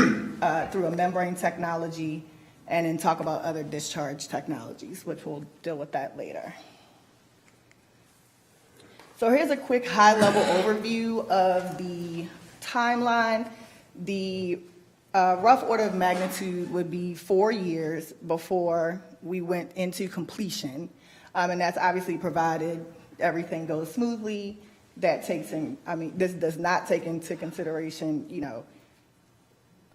J: through a membrane technology, and then talk about other discharge technologies, which we'll deal with that later. So here's a quick high-level overview of the timeline. The rough order of magnitude would be 4 years before we went into completion, and that's obviously provided everything goes smoothly. That takes in, this does not take into consideration,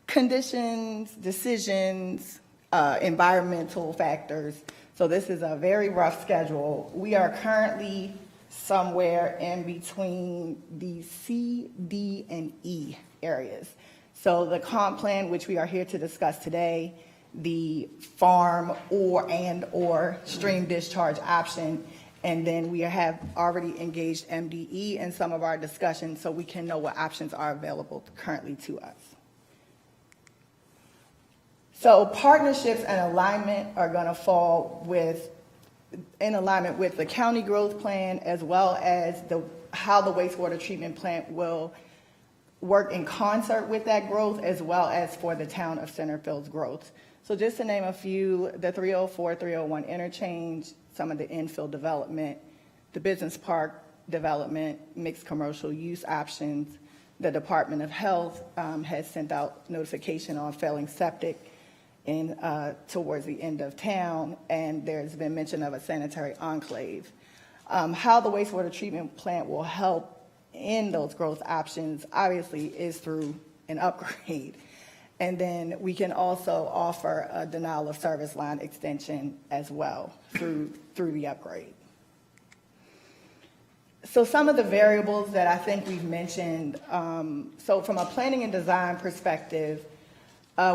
J: conditions, decisions, environmental factors. So this is a very rough schedule. We are currently somewhere in between the C, D, and E areas. So the comp plan, which we are here to discuss today, the farm or stream discharge option, and then we have already engaged MDE in some of our discussions so we can know what options are available currently to us. So partnerships and alignment are going to fall in alignment with the county growth plan, as well as how the wastewater treatment plant will work in concert with that growth, as well as for the town of Centerville's growth. So just to name a few, the 304, 301 interchange, some of the infill development, the business park development, mixed commercial use options. The Department of Health has sent out notification on failing septic towards the end of town, and there's been mention of a sanitary enclave. How the wastewater treatment plant will help in those growth options, obviously, is through an upgrade. And then we can also offer a denial of service line extension as well through the upgrade. So some of the variables that I think we've mentioned, so from a planning and design perspective,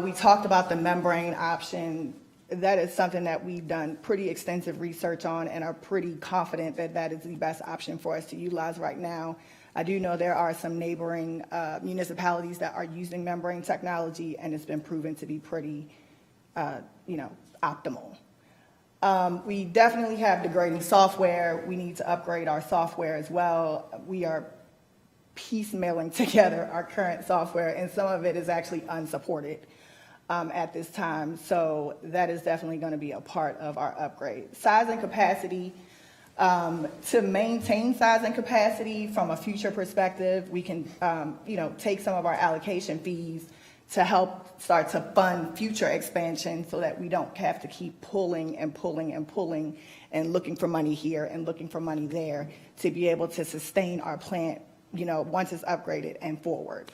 J: we talked about the membrane option. That is something that we've done pretty extensive research on and are pretty confident that that is the best option for us to utilize right now. I do know there are some neighboring municipalities that are using membrane technology, and it's been proven to be pretty, optimal. We definitely have degrading software. We need to upgrade our software as well. We are piecemealing together our current software, and some of it is actually unsupported at this time. So that is definitely going to be a part of our upgrade. Size and capacity. To maintain size and capacity from a future perspective, we can, take some of our allocation fees to help start to fund future expansion so that we don't have to keep pulling and looking for money here and looking for money there to be able to sustain our plant, once it's upgraded and forward.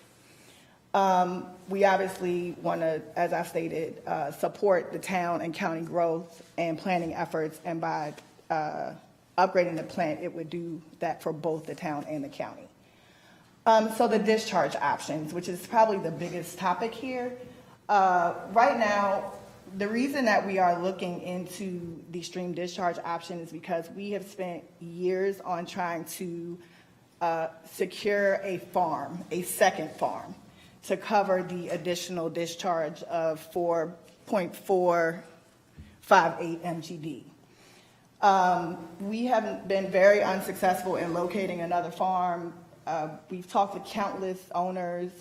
J: We obviously want to, as I stated, support the town and county growth and planning efforts, and by upgrading the plant, it would do that for both the town and the county. So the discharge options, which is probably the biggest topic here. Right now, the reason that we are looking into the stream discharge option is because we have spent years on trying to secure a second farm, to cover the additional discharge of 4.458 MGD. We haven't been very unsuccessful in locating another farm. We've talked to countless owners,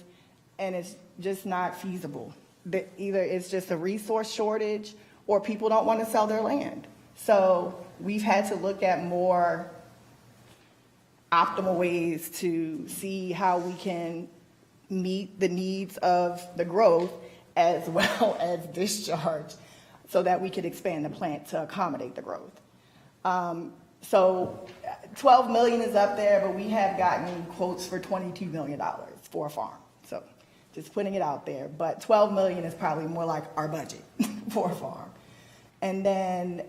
J: and it's just not feasible. Either it's just a resource shortage, or people don't want to sell their land. So we've had to look at more optimal ways to see how we can meet the needs of the growth as well as discharge, so that we could expand the plant to accommodate the growth. So 12 million is up there, but we have gotten quotes for $22 million for a farm. So just putting it out there, but 12 million is probably more like our budget for a farm. And then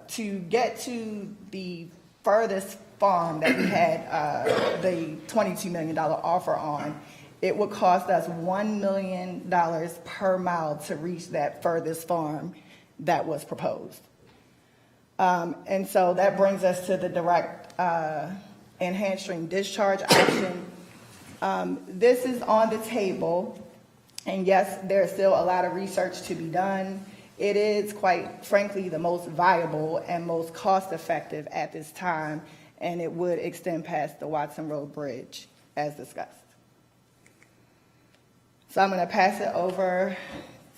J: to get to the furthest farm that we had the $22 million offer on, it would cost us $1 million per mile to reach that furthest farm that was proposed. And so that brings us to the direct enhanced stream discharge option. This is on the table, and yes, there's still a lot of research to be done. It is, quite frankly, the most viable and most cost-effective at this time, and it would extend past the Watson Road Bridge, as discussed. So I'm going to pass it over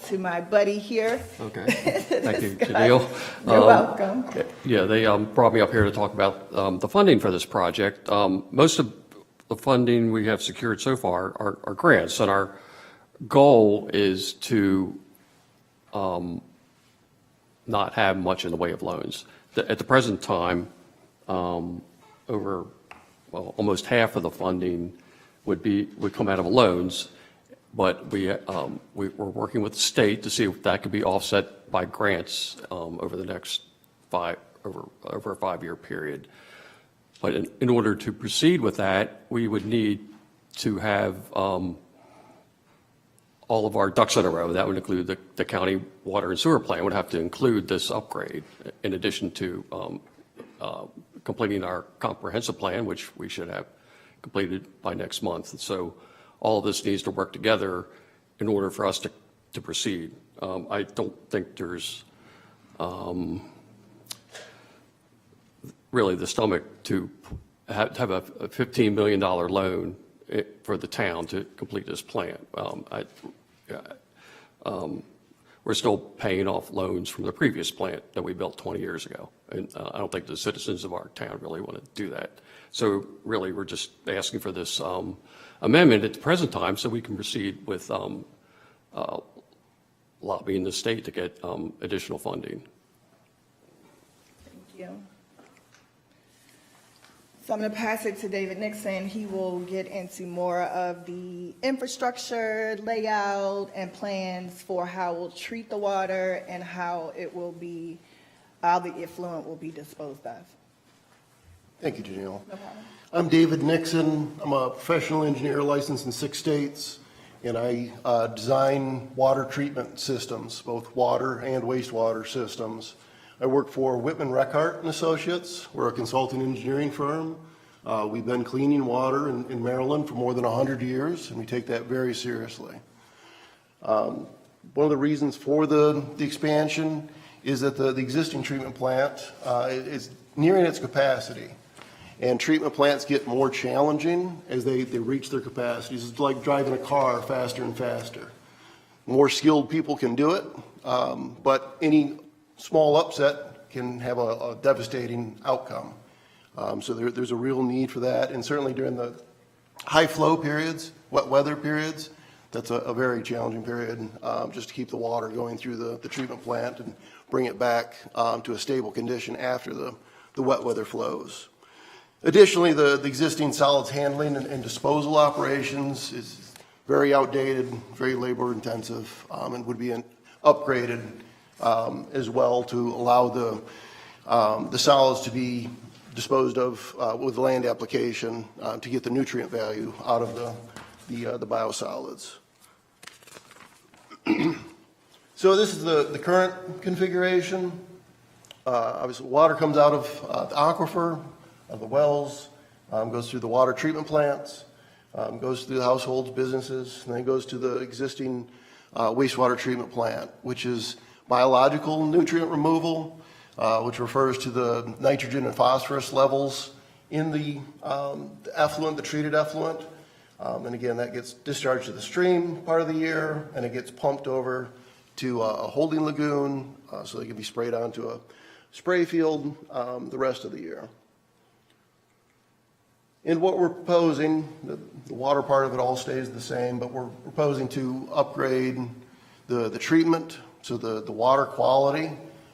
J: to my buddy here.
K: Okay. Thank you, Janelle.
J: You're welcome.
K: Yeah, they brought me up here to talk about the funding for this project. Most of the funding we have secured so far are grants, and our goal is to not have much in the way of loans. At the present time, almost half of the funding would come out of loans, but we're working with the state to see if that could be offset by grants over the next over a 5-year period. But in order to proceed with that, we would need to have all of our ducks in a row. That would include the county water and sewer plant would have to include this upgrade, in addition to completing our comprehensive plan, which we should have completed by next month. So all of this needs to work together in order for us to proceed. I don't think there's really the stomach to have a $15 million loan for the town to complete this plant. We're still paying off loans from the previous plant that we built 20 years ago. And I don't think the citizens of our town really want to do that. So really, we're just asking for this amendment at the present time so we can proceed with lobbying the state to get additional funding.
J: Thank you. So I'm going to pass it to David Nixon. He will get into more of the infrastructure, layout, and plans for how we'll treat the water and how the effluent will be disposed of.
L: Thank you, Janelle.
J: No problem.
L: I'm David Nixon. I'm a professional engineer licensed in 6 states, and I design water treatment systems, both water and wastewater systems. I work for Whitman Reckart and Associates. We're a consulting engineering firm. We've been cleaning water in Maryland for more than 100 years, and we take that very seriously. One of the reasons for the expansion is that the existing treatment plant is nearing its capacity. And treatment plants get more challenging as they reach their capacities. It's like driving a car faster and faster. More skilled people can do it, but any small upset can have a devastating outcome. So there's a real need for that. And certainly during the high flow periods, wet weather periods, that's a very challenging period just to keep the water going through the treatment plant and bring it back to a stable condition after the wet weather flows. Additionally, the existing solids handling and disposal operations is very outdated, very labor intensive, and would be upgraded as well to allow the solids to be disposed of with the land application to get the nutrient value out of the biosolids. So this is the current configuration. Obviously, water comes out of the aquifer, of the wells, goes through the water treatment plants, goes through the households, businesses, and then goes to the existing wastewater treatment plant, which is biological nutrient removal, which refers to the nitrogen and phosphorus levels in the effluent, the treated effluent. And again, that gets discharged to the stream part of the year, and it gets pumped over to a holding lagoon, so they can be sprayed onto a spray field the rest of the year. And what we're proposing, the water part of it all stays the same, but we're proposing to upgrade the treatment, so the water quality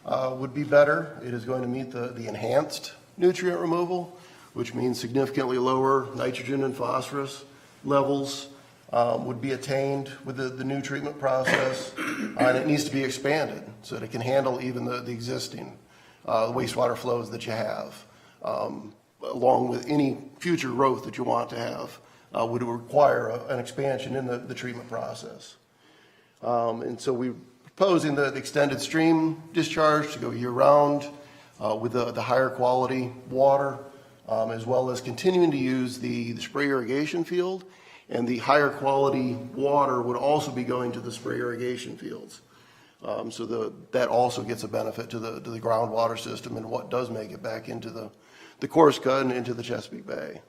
L: would be better. It is going to meet the enhanced nutrient removal, which means significantly lower nitrogen and phosphorus levels would be attained with the new treatment process, and it needs to be expanded so that it can handle even the existing wastewater flows that you have, along with any future growth that you want to have, would require an expansion in the treatment process. And so we're proposing the extended stream discharge to go year-round with the higher quality water, as well as continuing to use the spray irrigation field, and the higher quality water would also be going to the spray irrigation fields. So that also gets a benefit to the groundwater system and what does make it back into the Corsica and into the Chesapeake Bay.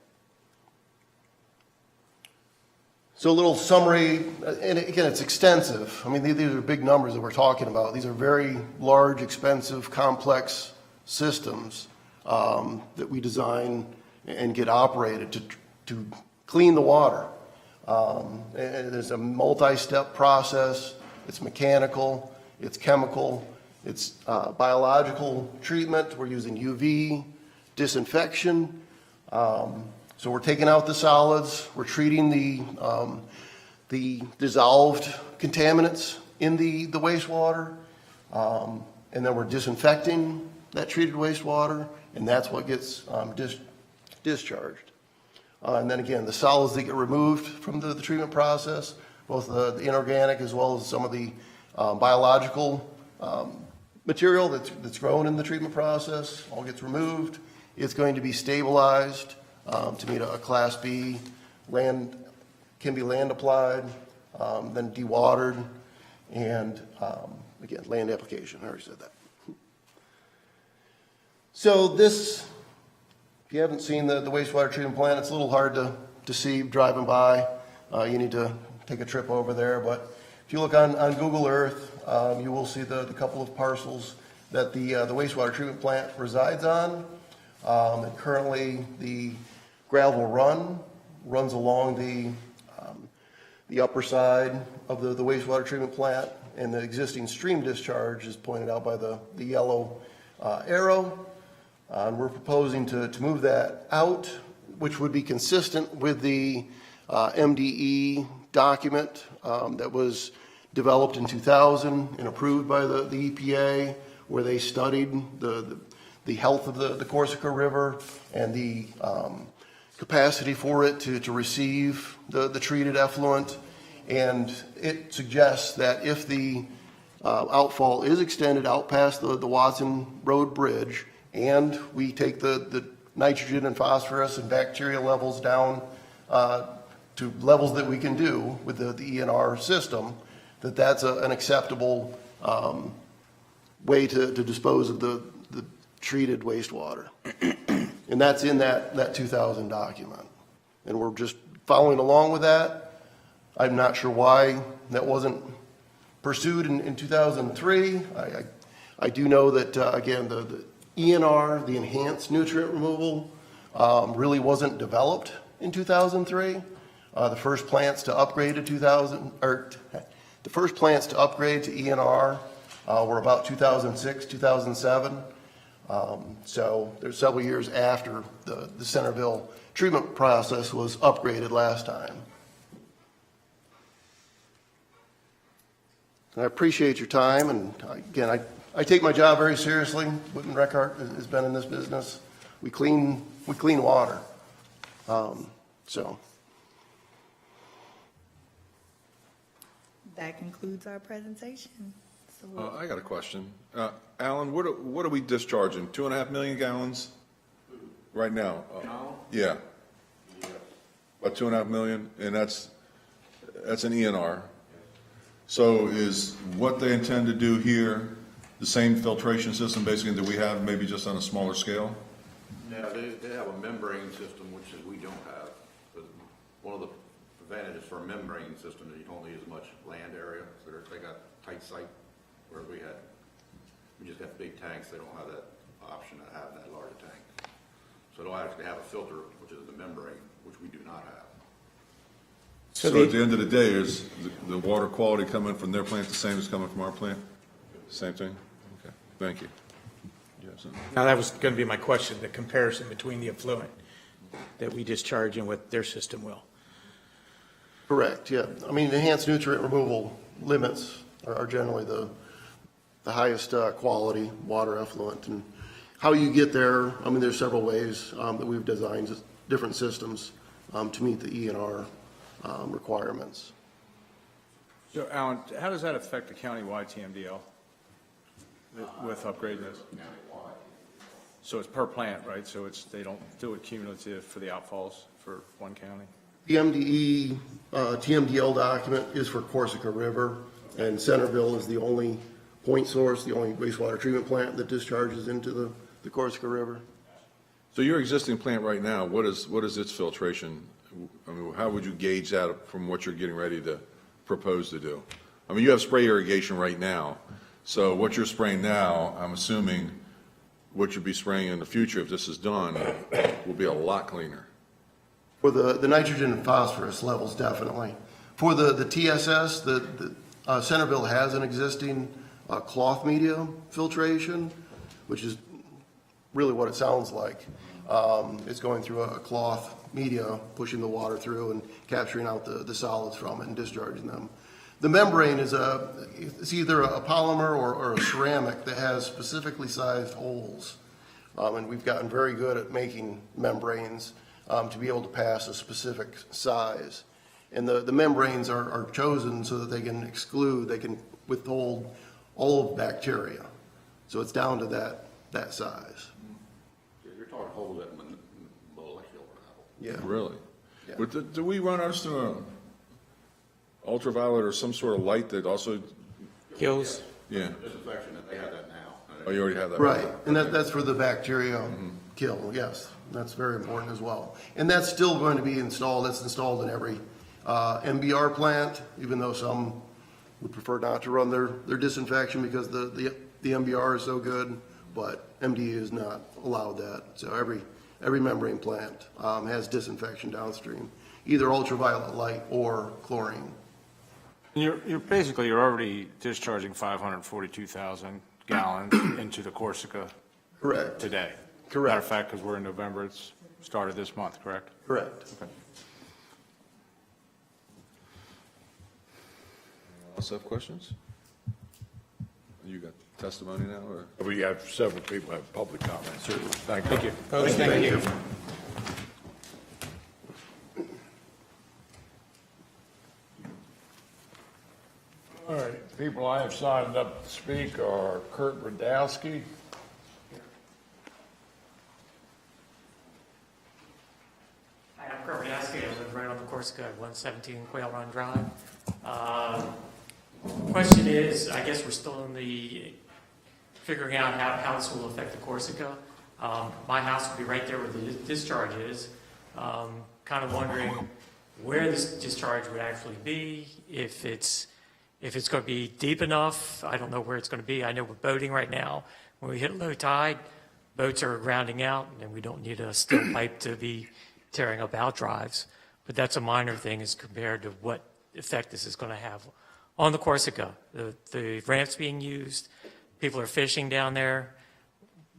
L: So a little summary, and again, it's extensive. I mean, these are big numbers that we're talking about. These are very large, expensive, complex systems that we design and get operated to clean the water. And there's a multi-step process. It's mechanical, it's chemical, it's biological treatment. We're using UV, disinfection. So we're taking out the solids, we're treating the dissolved contaminants in the wastewater, and then we're disinfecting that treated wastewater, and that's what gets discharged. And then again, the solids that get removed from the treatment process, both the inorganic as well as some of the biological material that's grown in the treatment process, all gets removed. It's going to be stabilized to meet a Class B, can be land applied, then dewatered, and again, land application, I already said that. So this, if you haven't seen the wastewater treatment plant, it's a little hard to see driving by. You need to take a trip over there, but if you look on Google Earth, you will see the couple of parcels that the wastewater treatment plant resides on. And currently, the gravel run runs along the upper side of the wastewater treatment plant, and the existing stream discharge is pointed out by the yellow arrow. And we're proposing to move that out, which would be consistent with the MDE document that was developed in 2000 and approved by the EPA, where they studied the health of the Corsica River and the capacity for it to receive the treated effluent. And it suggests that if the outfall is extended out past the Watson Road Bridge, and we take the nitrogen and phosphorus and bacteria levels down to levels that we can do with the ENR system, that's an acceptable way to dispose of the treated wastewater. And that's in that 2000 document. And we're just following along with that. I'm not sure why that wasn't pursued in 2003. I do know that, again, the ENR, the enhanced nutrient removal, really wasn't developed in 2003. The first plants to upgrade to the first plants to upgrade to ENR were about 2006, 2007. So there's several years after the Centreville treatment process was upgraded last time. And I appreciate your time, and again, I take my job very seriously. Whitman Reckhart has been in this business. We clean water. So.
J: That concludes our presentation. So
C: I got a question. Alan, what are we discharging? 2.5 million gallons right now? Yeah. About 2.5 million, and that's an ENR. So is what they intend to do here the same filtration system basically that we have, maybe just on a smaller scale?
H: Yeah, they have a membrane system, which is we don't have. But one of the advantages for a membrane system is you don't need as much land area. So they got tight site, where we just have big tanks. They don't have that option of having that large tank. So they'll actually have a filter, which is the membrane, which we do not have.
C: So at the end of the day, is the water quality coming from their plant the same as coming from our plant? Same thing? Okay, thank you. Yes.
D: Now, that was going to be my question, the comparison between the effluent that we discharge and what their system will.
L: Correct, yeah. I mean, enhanced nutrient removal limits are generally the highest quality water effluent. And how you get there, I mean, there's several ways that we've designed different systems to meet the ENR requirements.
A: So Alan, how does that affect the countywide TMDL with upgrading this? So it's per plant, right? So they don't do it cumulative for the outfalls for one county?
L: The MDE TMDL document is for Corsica River, and Centreville is the only point source, the only wastewater treatment plant that discharges into the Corsica River.
C: So your existing plant right now, what is its filtration? I mean, how would you gauge that from what you're getting ready to propose to do? I mean, you have spray irrigation right now, so what you're spraying now, I'm assuming what you'll be spraying in the future, if this is done, will be a lot cleaner.
L: For the nitrogen and phosphorus levels, definitely. For the TSS, Centreville has an existing cloth media filtration, which is really what it sounds like. It's going through a cloth media, pushing the water through and capturing out the solids from it and discharging them. The membrane is it's either a polymer or a ceramic that has specifically sized holes. And we've gotten very good at making membranes to be able to pass a specific size. And the membranes are chosen so that they can withhold all of bacteria. So it's down to that size.
H: You're talking holes at molecular level.
L: Yeah.
C: Really?
L: Yeah.
C: But do we run ours through ultraviolet or some sort of light that also,
D: Kills?
C: yeah?
H: Disinfection, they have that now.
C: Oh, you already have that?
L: Right, and that's for the bacteria kill, yes. That's very important as well. And that's still going to be installed. That's installed in every MBR plant, even though some would prefer not to run their disinfection because the MBR is so good, but MDE is not allowed that. So every membrane plant has disinfection downstream, either ultraviolet light or chlorine.
A: You're already discharging 542,000 gallons into the Corsica
L: Correct.
A: today.
L: Correct.
A: Matter of fact, because we're in November, it's started this month, correct?
L: Correct.
A: Okay.
C: Else have questions? You got testimony now, or?
H: We have several people have public comments.
C: Certainly.
H: Thank you.
D: Thank you.
H: All right, people I have signed up to speak are Kurt Radowski.
M: Hi, I'm Kurt Radowski. I live right on the Corsica at 117 Quail Run Drive. Question is, I guess we're still in the figuring out how this will affect the Corsica. My house would be right there where the discharge is. Kind of wondering where this discharge would actually be, if it's going to be deep enough. I don't know where it's going to be. I know we're boating right now. When we hit low tide, boats are grounding out, and we don't need a steel pipe to be tearing up out drives. But that's a minor thing as compared to what effect this is going to have on the Corsica. The ramps being used, people are fishing down there.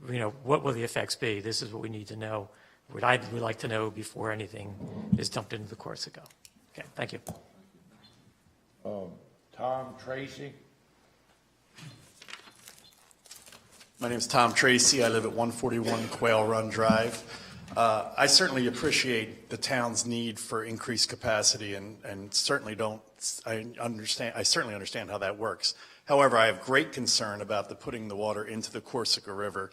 M: You know, what will the effects be? This is what we need to know. What I would like to know before anything is dumped into the Corsica. Okay, thank you.
H: Tom Tracy.
N: My name is Tom Tracy. I live at 141 Quail Run Drive. I certainly appreciate the town's need for increased capacity and certainly certainly understand how that works. However, I have great concern about putting the water into the Corsica River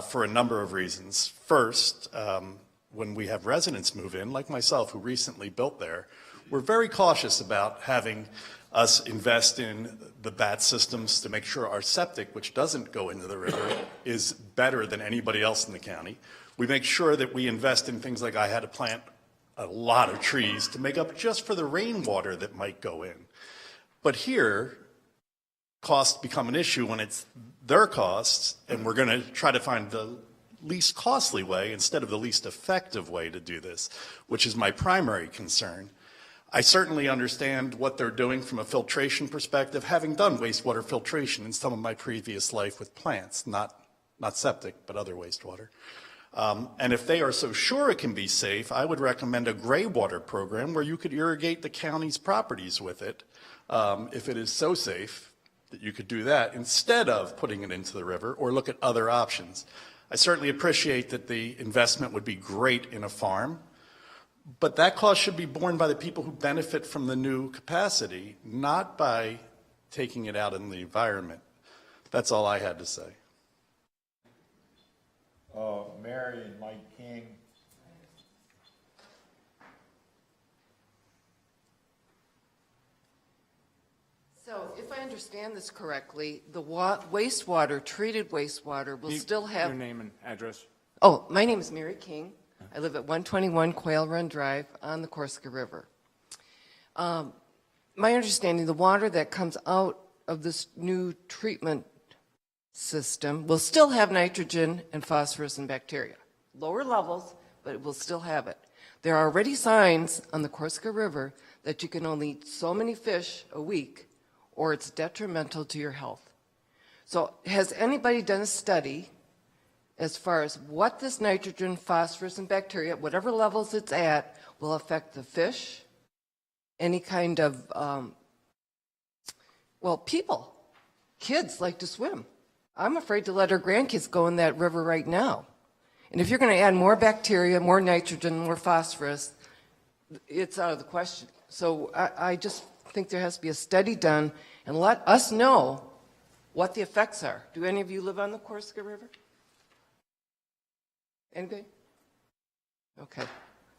N: for a number of reasons. First, when we have residents move in, like myself, who recently built there, we're very cautious about having us invest in the BAT systems to make sure our septic, which doesn't go into the river, is better than anybody else in the county. We make sure that we invest in things like I had to plant a lot of trees to make up just for the rainwater that might go in. But here, costs become an issue when it's their costs, and we're going to try to find the least costly way instead of the least effective way to do this, which is my primary concern. I certainly understand what they're doing from a filtration perspective, having done wastewater filtration in some of my previous life with plants, not septic, but other wastewater. And if they are so sure it can be safe, I would recommend a gray water program where you could irrigate the county's properties with it, if it is so safe that you could do that instead of putting it into the river, or look at other options. I certainly appreciate that the investment would be great in a farm, but that cost should be borne by the people who benefit from the new capacity, not by taking it out in the environment. That's all I had to say.
O: Mary and Mike King.
P: So if I understand this correctly, the wastewater, treated wastewater will still have...
A: Your name and address?
P: Oh, my name is Mary King. I live at 121 Quail Run Drive on the Corsica River. My understanding, the water that comes out of this new treatment system will still have nitrogen and phosphorus and bacteria. Lower levels, but it will still have it. There are already signs on the Corsica River that you can only eat so many fish a week or it's detrimental to your health. So has anybody done a study as far as what this nitrogen, phosphorus, and bacteria, whatever levels it's at, will affect the fish, any kind of, people, kids like to swim. I'm afraid to let our grandkids go in that river right now. And if you're going to add more bacteria, more nitrogen, more phosphorus, it's out of the question. So I just think there has to be a study done and let us know what the effects are. Do any of you live on the Corsica River? Anybody? Okay.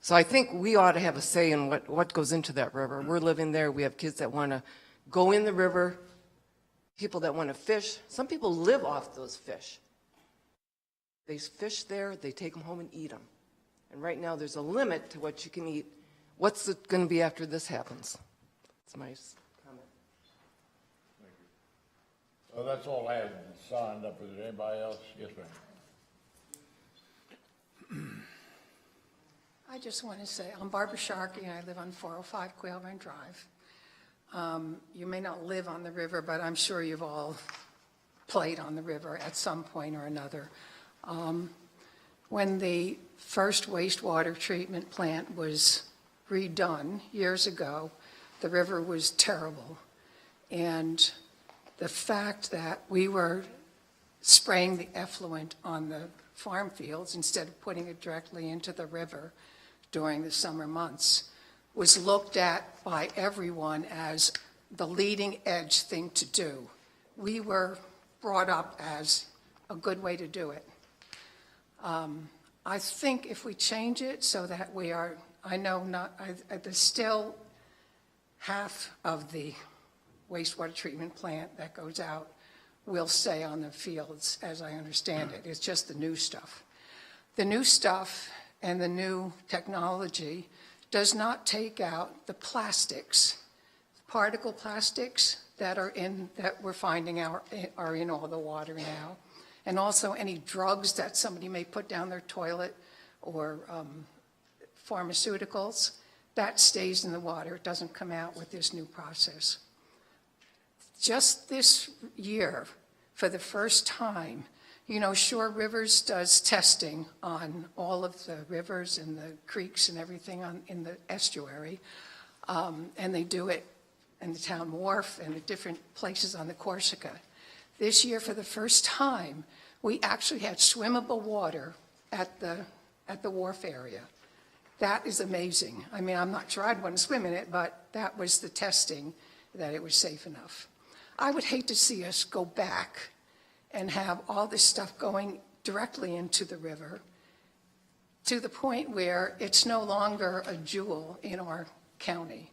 P: So I think we ought to have a say in what goes into that river. We're living there. We have kids that want to go in the river, people that want to fish. Some people live off those fish. They fish there, they take them home and eat them. And right now there's a limit to what you can eat. What's it going to be after this happens? That's my comment.
O: Well, that's all I have signed up. Is there anybody else? Yes, ma'am.
Q: I just want to say, I'm Barbara Sharkey, and I live on 405 Quail Run Drive. You may not live on the river, but I'm sure you've all played on the river at some point or another. When the first wastewater treatment plant was redone years ago, the river was terrible. And the fact that we were spraying the effluent on the farm fields instead of putting it directly into the river during the summer months was looked at by everyone as the leading edge thing to do. We were brought up as a good way to do it. I think if we change it so that we are, there's still half of the wastewater treatment plant that goes out will stay on the fields, as I understand it. It's just the new stuff. The new stuff and the new technology does not take out the plastics, particle plastics that we're finding out are in all the water now, and also any drugs that somebody may put down their toilet or pharmaceuticals, that stays in the water. It doesn't come out with this new process. Just this year, for the first time, Shore Rivers does testing on all of the rivers and the creeks and everything in the estuary, and they do it in the town wharf and the different places on the Corsica. This year, for the first time, we actually had swimmable water at the wharf area. That is amazing. I mean, I'm not sure I'd want to swim in it, but that was the testing that it was safe enough. I would hate to see us go back and have all this stuff going directly into the river to the point where it's no longer a jewel in our county.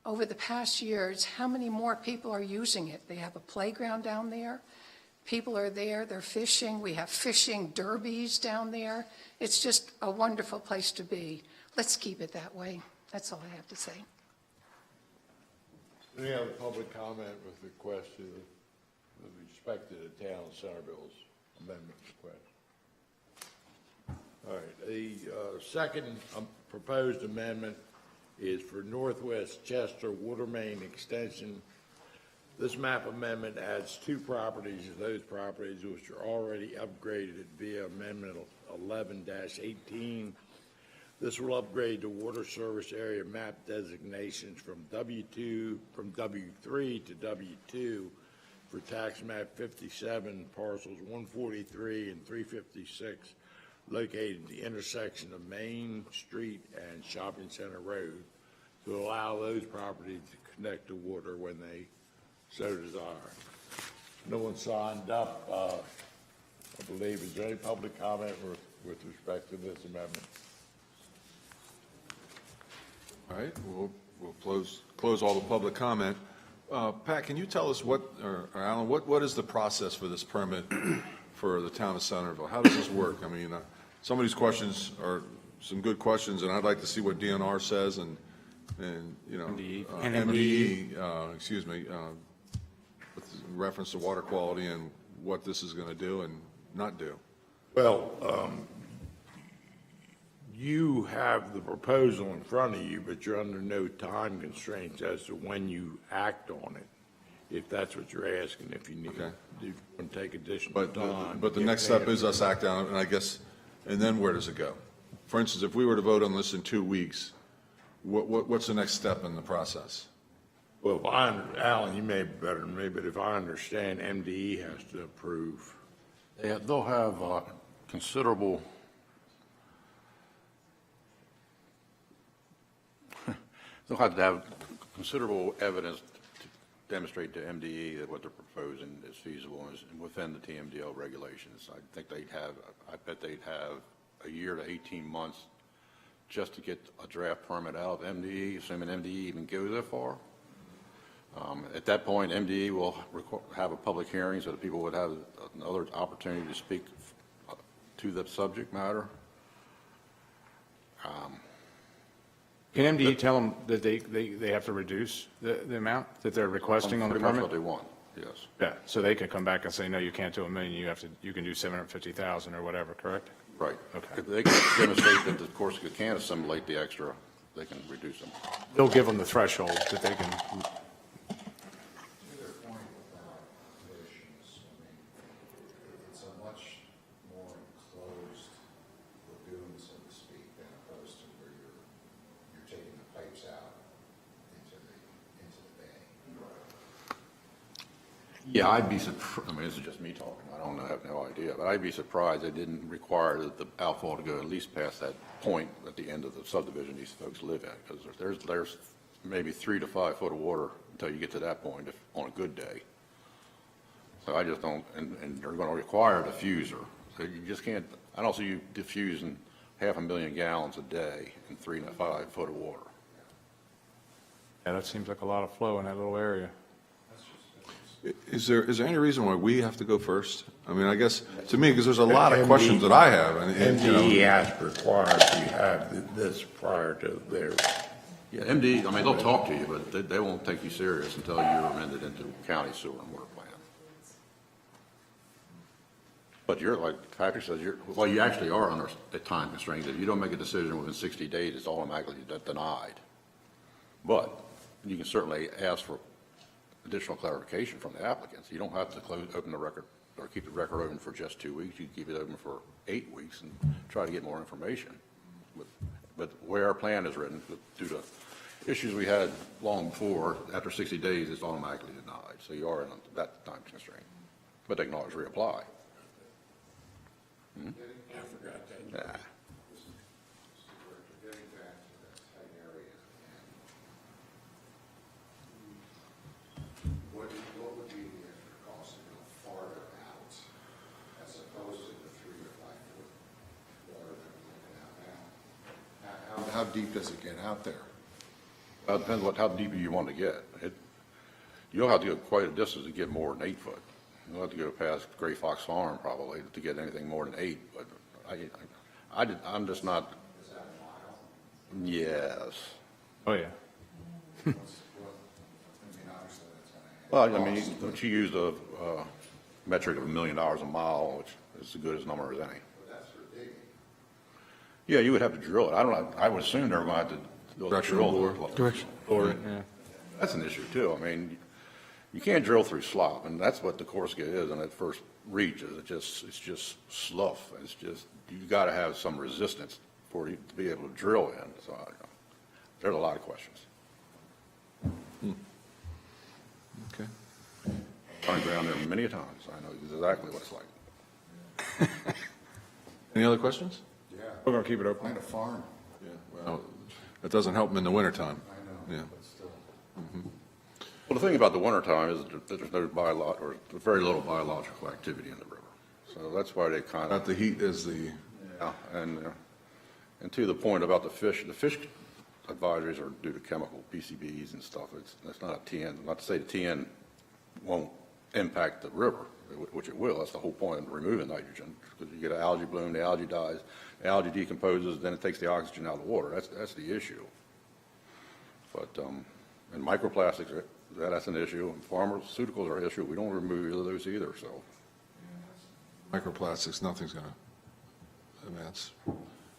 Q: over the past years, how many more people are using it? They have a playground down there. People are there, they're fishing. We have fishing derbies down there. It's just a wonderful place to be. Let's keep it that way. That's all I have to say.
O: Any other public comment with the question with respect to the town of Centreville's amendment request? All right, the second proposed amendment is for Northwest Chester Water Main Extension. This map amendment adds 2 properties to those properties which are already upgraded via Amendment 11-18. This will upgrade the water service area map designations from W3 to W2 for tax map 57, parcels 143 and 356, located at the intersection of Main Street and Shopping Center Road, to allow those properties to connect to water when they so desire. No one signed up, I believe. Is there any public comment with respect to this amendment?
C: All right, we'll close all the public comment. Pat, can you tell us or Alan, what is the process for this permit for the town of Centreville? How does this work? I mean, some of these questions are some good questions, and I'd like to see what DNR says and you know, MDE, excuse me, with reference to water quality and what this is going to do and not do.
O: Well, you have the proposal in front of you, but you're under no time constraints as to when you act on it, if that's what you're asking, if you need to take additional time.
C: But the next step is us acting on it, and I guess, and then where does it go? For instance, if we were to vote on this in 2 weeks, what's the next step in the process?
O: Well, Alan, you may be better than me, but if I understand, MDE has to approve.
H: They'll have considerable they'll have to have considerable evidence to demonstrate to MDE that what they're proposing is feasible and is within the TMDL regulations. I bet they'd have a year to 18 months just to get a draft permit out of MDE, assuming MDE even goes that far. At that point, MDE will have a public hearing so that people would have another opportunity to speak to the subject matter.
A: Can MDE tell them that they have to reduce the amount that they're requesting on the
H: Pretty much
A: permit?
H: what they want, yes.
A: Yeah, so they can come back and say, no, you can't do $1 million, you can do 750,000 or whatever, correct?
H: Right.
A: Okay.
H: If they can demonstrate that the Corsica can assimilate the extra, they can reduce them.
A: They'll give them the threshold that they can.
I: It's a much more enclosed lagoon, so to speak, than opposed to where you're taking the pipes out into the bay.
H: Yeah, I'd be surprised, I mean, this is just me talking, I have no idea, but I'd be surprised they didn't require the outfall to go at least past that point at the end of the subdivision these folks live at, because there's maybe 3 to 5 foot of water until you get to that point on a good day. So I just don't, and they're going to require a diffuser, so you just can't, I don't see you diffusing 500,000 gallons a day in 3 to 5 foot of water.
A: Yeah, that seems like a lot of flow in that little area.
C: Is there any reason why we have to go first? I mean, I guess, to me, because there's a lot of questions that I have, and you know.
O: MDE has required you have this prior to their.
H: Yeah, MD, I mean, they'll talk to you, but they won't take you serious until you're amended into county sewer and water plan. But you're, like Patrick says, you actually are under a time constraint. If you don't make a decision within 60 days, it's automatically denied. But you can certainly ask for additional clarification from the applicants. You don't have to open the record or keep the record open for just 2 weeks. You can keep it open for 8 weeks and try to get more information. But where our plan is written, due to issues we had long before, after 60 days, it's automatically denied. So you are in that time constraint. But they can always reapply.
O: I forgot that.
H: Yeah.
I: Getting back to that tight area, what would be the extra cost to go farther out as opposed to the 3 to 5 foot water that we're looking at now? How deep does it get out there?
H: Well, it depends how deep you want to get. You don't have to go quite a distance to get more than 8 foot. You'll have to go past Gray Fox Farm probably to get anything more than 8, but I'm just not. Yes.
A: Oh, yeah.
H: Well, I mean, but you used a metric of $1 million a mile, which is as good a number as any. Yeah, you would have to drill it. I would assume they're going to have to
C: Directional
H: drill.
C: bore.
A: Direction. Or, yeah.
H: That's an issue too. I mean, you can't drill through slop, and that's what the Corsica is on that first reach. It's just slough. It's just, you got to have some resistance for you to be able to drill in. So there's a lot of questions.
C: Okay.
H: I've been down there many times. I know exactly what it's like.
C: Any other questions?
I: Yeah.
A: We're going to keep it open.
I: Plant a farm.
C: Yeah, well, that doesn't help them in the wintertime.
I: I know,
C: Yeah.
I: but still.
H: Well, the thing about the wintertime is that there's no or very little biological activity in the river. So that's why they kind of.
C: Not the heat is the,
H: Yeah, and to the point about the fish advisories are due to chemical PCBs and stuff. That's not a TN. Not to say the TN won't impact the river, which it will. That's the whole point of removing nitrogen, because you get an algae bloom, the algae dies, the algae decomposes, then it takes the oxygen out of the water. That's the issue. But and microplastics, that's an issue, and pharmaceuticals are an issue. We don't remove either of those either. So
C: microplastics, nothing's going to, I mean,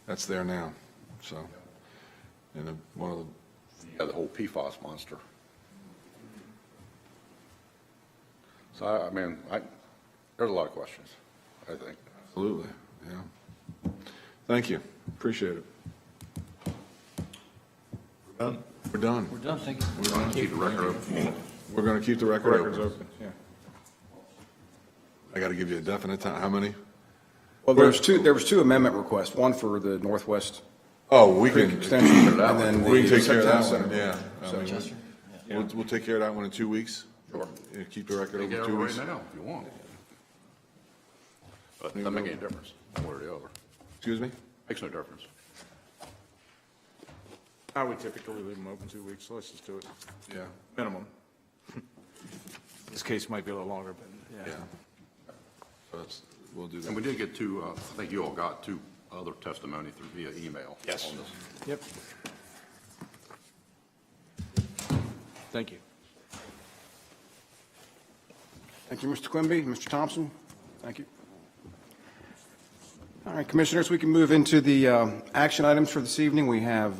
C: that's there now, so. And one of the,
H: yeah, the whole PFAS monster. So I mean, there's a lot of questions, I think.
C: absolutely, yeah. Thank you, appreciate it. We're done.
G: We're done, thank you.
H: We're going to keep the record open.
C: We're going to keep the record
A: Record's
C: open.
A: open, yeah.
C: I got to give you a definite time, how many?
B: Well, there was two amendment requests, one for the Northwest
C: Oh, we
B: Creek
C: can,
B: extension, and then
C: we can
B: the
C: take care of that
B: Center.
C: one, yeah. I
B: So-
C: mean, we'll take care of that one in 2 weeks.
H: Sure.
C: Yeah, keep the record
H: Take it
C: open 2
H: over
C: weeks.
H: right now if you want. But it doesn't make any difference, one or the other.
C: Excuse me?
H: Makes no difference.
A: I would typically leave them open 2 weeks, so let's just do it.
C: Yeah,
A: Minimum. This case might be a little longer, but
C: yeah.
A: yeah.
C: So we'll do that.
H: And we did get two, I think you all got two other testimony via email.
A: Yes.
H: On this.
A: Yep. Thank you.
B: Thank you, Mr. Quimby. Mr. Thompson? Thank you. All right, Commissioners, we can move into the action items for this evening. We have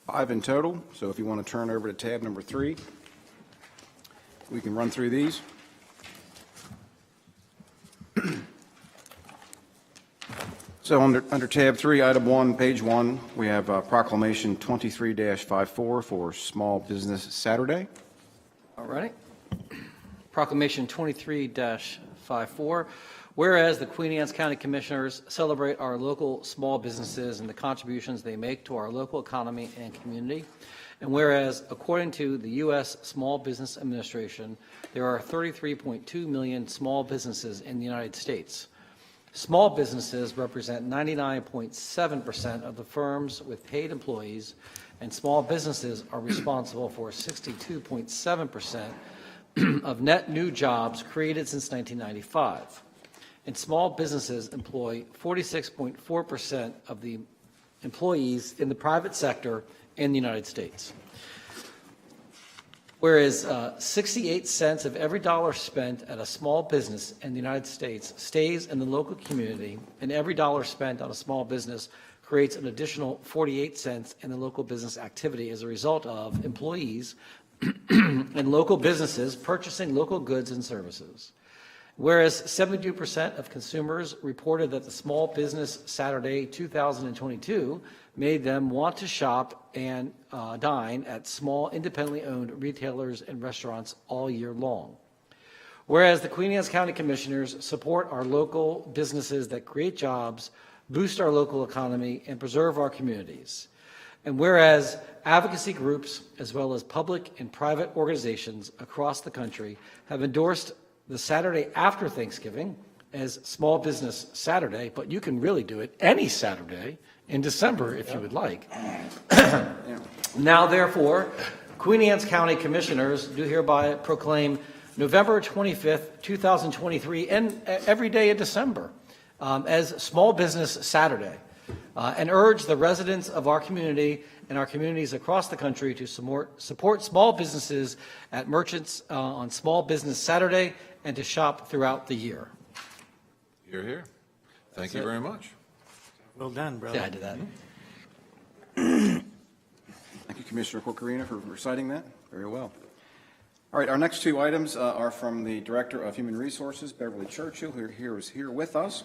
B: 5 in total, so if you want to turn over to tab number 3, we can run through these. So under tab 3, item 1, page 1, we have proclamation 23-54 for Small Business Saturday.
R: All right. Proclamation 23-54. Whereas the Queen Anne's County Commissioners celebrate our local small businesses and the contributions they make to our local economy and community. And whereas, according to the U.S. Small Business Administration, there are 33.2 million small businesses in the United States. Small businesses represent 99.7% of the firms with paid employees, and small businesses are responsible for 62.7% of net new jobs created since 1995. And small businesses employ 46.4% of the employees in the private sector in the United States. Whereas 68 cents of every dollar spent at a small business in the United States stays in the local community, and every dollar spent on a small business creates an additional 48 cents in the local business activity as a result of employees and local businesses purchasing local goods and services. Whereas 72% of consumers reported that the Small Business Saturday 2022 made them want to shop and dine at small independently owned retailers and restaurants all year long. Whereas the Queen Anne's County Commissioners support our local businesses that create jobs, boost our local economy, and preserve our communities. And whereas advocacy groups, as well as public and private organizations across the country, have endorsed the Saturday after Thanksgiving as Small Business Saturday, but you can really do it any Saturday in December if you would like. Now, therefore, Queen Anne's County Commissioners do hereby proclaim November 25th, 2023, and every day in December as Small Business Saturday, and urge the residents of our community and our communities across the country to support small businesses at merchants on Small Business Saturday and to shop throughout the year.
C: Hear, hear. Thank you very much.
D: Well done, brother.
R: Yeah, I did that.
B: Thank you, Commissioner Corcarina, for reciting that. Very well. All right, our next two items are from the Director of Human Resources, Beverly Churchill, who is here with us.